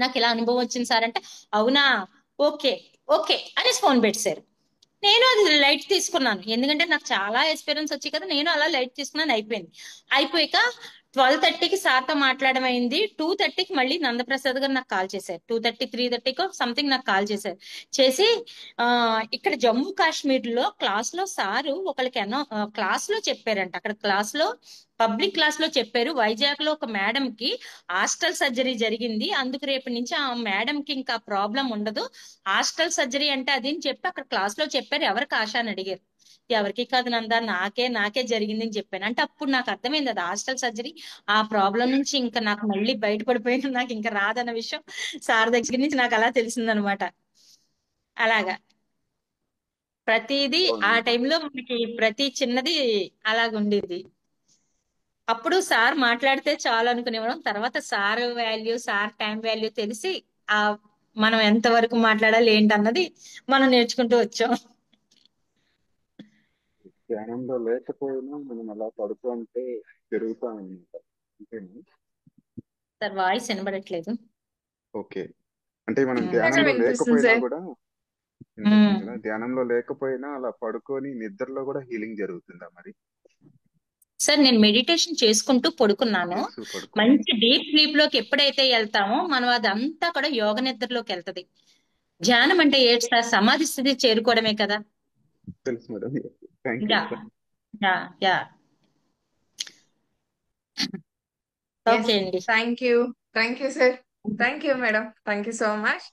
S2: నాకు ఇలా అనుభవం వచ్చింది సార్ అంటే, అవునా, ఓకే ఓకే అనేసి ఫోన్ పెట్టారు. నేను అది లైట్ తీసుకున్నాను, ఎందుకంటే నాకు చాలా ఎక్స్పీరియన్స్ వచ్చి కదా, నేను అలా లైట్ తీసుకున్నాను. అయిపోయింది. అయిపోయాక 12:30కి సార్తో మాట్లాడడం అయింది. 2:30కి మళ్ళీ నందప్రసాద్ గారు నాకు కాల్ చేశారు. 2:30 3:30కో సంథింగ్ నాకు కాల్ చేశారు. చేసి ఆ ఇక్కడ జమ్మూ కాశ్మీర్ లో క్లాస్ లో సారు ఒకరికి క్లాస్ లో చెప్పారంట. అక్కడ క్లాస్ లో పబ్లిక్ క్లాస్ లో చెప్పారు, వైజాగ్ లో ఒక మేడం కి హాస్టల్ సర్జరీ జరిగింది, అందుకు రేపు నుంచి ఆ మేడం కి ఇంకా ప్రాబ్లం ఉండదు, హాస్టల్ సర్జరీ అంటే అది అని చెప్పి అక్కడ క్లాస్ లో చెప్పారు. ఎవరికి ఆశ అని అడిగారు. ఎవరికి కాదు నందా, నాకే జరిగింది అని చెప్పాను. అంటే అప్పుడు నాకు అర్థమైంది అది హాస్టల్ సర్జరీ, ఆ ప్రాబ్లం నుంచి ఇంకా నాకు మళ్ళీ బయటపడిపోయిన నాకు ఇంకా రాదన్న విషయం సార్ దగ్గర నుంచి నాకు అలా తెలిసిందనమాట. అలాగా ప్రతిదీ ఆ
S3: అవునండి.
S2: టైంలో మనకి ప్రతి చిన్నది అలాగుండేది. అప్పుడు సార్ మాట్లాడితే చాలు అనుకునేవాళ్ళం, తర్వాత sir value, sir time value తెలిసి ఆ మనం ఎంత వరకు మాట్లాడాలి ఏంటన్నది మనం నేర్చుకుంటూ వచ్చాం.
S3: ధ్యానంలో లేకపోయినా మనం అలా పడుకుంటే పెరుగుతా అనమాట. అంతేనా?
S2: సార్ వాయిస్ వినబడట్లేదు.
S3: ఓకే. అంటే మనం
S1: కొంచెం
S3: ధ్యానంలో
S1: వినిపిస్తుంది
S3: లేకపోయినా
S1: సార్.
S3: కూడా వినిపిస్తుంది
S2: ఉమ్.
S3: కదా, ధ్యానంలో లేకపోయినా అలా పడుకొని నిద్రలో కూడా హీలింగ్ జరుగుతుందా మరి?
S2: సార్ నేను మెడిటేషన్ చేసుకుంటూ పడుకున్నాను.
S3: చేస్తూ పడుకోవడం.
S2: మంచి డీప్ స్లీప్ లోకి ఎప్పుడైతే వెళ్తామో మనం అదంతా కూడా యోగ నిద్రలోకి వెళ్తది. ధ్యానం అంటే ఏంటి సార్, సమాధి స్థితి చేరుకోవడమే కదా.
S3: తెలుసు madam. Thank you
S2: yeah
S3: madam.
S2: Yeah yeah.
S1: Yes.
S2: Okay అండి.
S1: Thank you. Thank you sir. Thank you madam. Thank you so much.